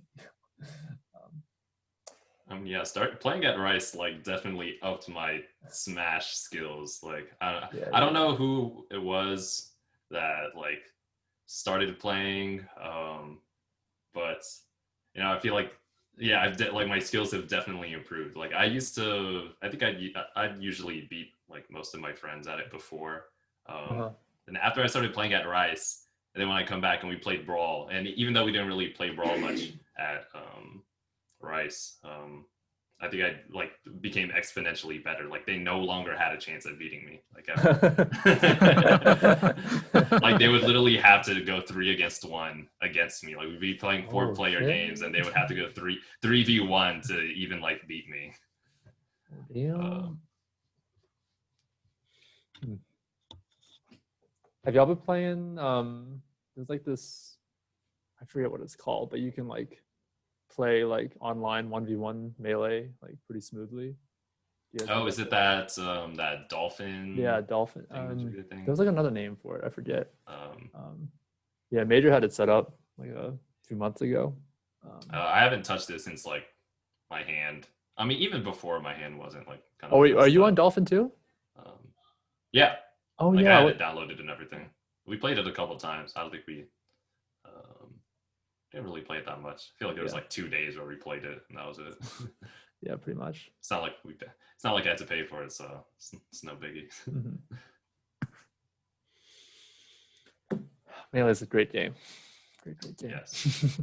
Yeah, start playing at Rice like definitely upped my Smash skills. Like I don't know who it was that like started playing, but I feel like like my skills have definitely improved. Like I think I'd usually beat like most of my friends at it before, and after I started playing at Rice, and then when I come back and we played Brawl, and even though we didn't really play Brawl much at Rice, I think I like became exponentially better. Like they no longer had a chance at beating me. Like like they would literally have to go 3-against-1 against me. Like we'd be playing 4-player games, and they would have to go 3v1 to even like beat me. Have y'all been playing? There's like this, I forget what it's called, but you can like play like online 1v1 melee like pretty smoothly. Oh, is it that that dolphin? Yeah, dolphin. thing? There's like another name for it. I forget. Yeah, Major had it set up like a few months ago. I haven't touched it since like my hand. I mean, even before my hand wasn't like. Kind of wait, are you on Dolphin too? Yeah. Oh like, yeah. I had it downloaded and everything. We played it a couple times. I don't think we didn't really play it that much. I feel like it was like 2 days where we played it, and that was it. Yeah, pretty much. It's not like I had to pay for it, so it's no biggie. Melee is a great game. Great game. Yes,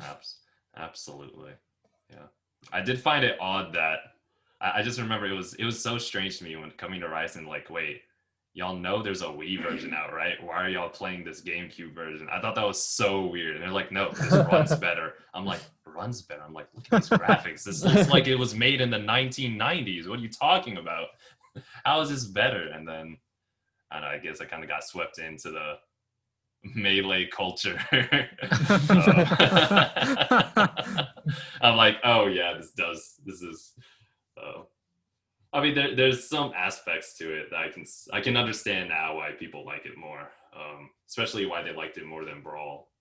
absolutely. Yeah, I did find it odd that I just remember it was so strange to me when coming to Ryzen. Like, wait, y'all know there's a Wii version out, right? Why are y'all playing this GameCube version? I thought that was so weird. And they're like, no, this runs better. I'm like, runs better. I'm like, look at these graphics. This looks like it was made in the 1990s. What are you talking about? How is this better? And then I don't know, I guess I kind of got swept into the Melee culture. I'm like, oh yeah, this is I mean, there's some aspects to it that I can understand now why people like it more, especially why they liked it more than Brawl.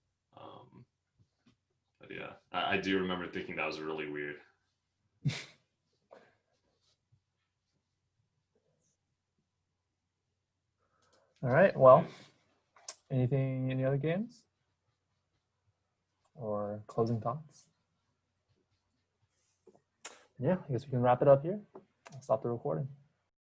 But yeah, I do remember thinking that was really weird. All right. Well, any other games or closing thoughts? Yeah, I guess we can wrap it up here. I'll stop the recording.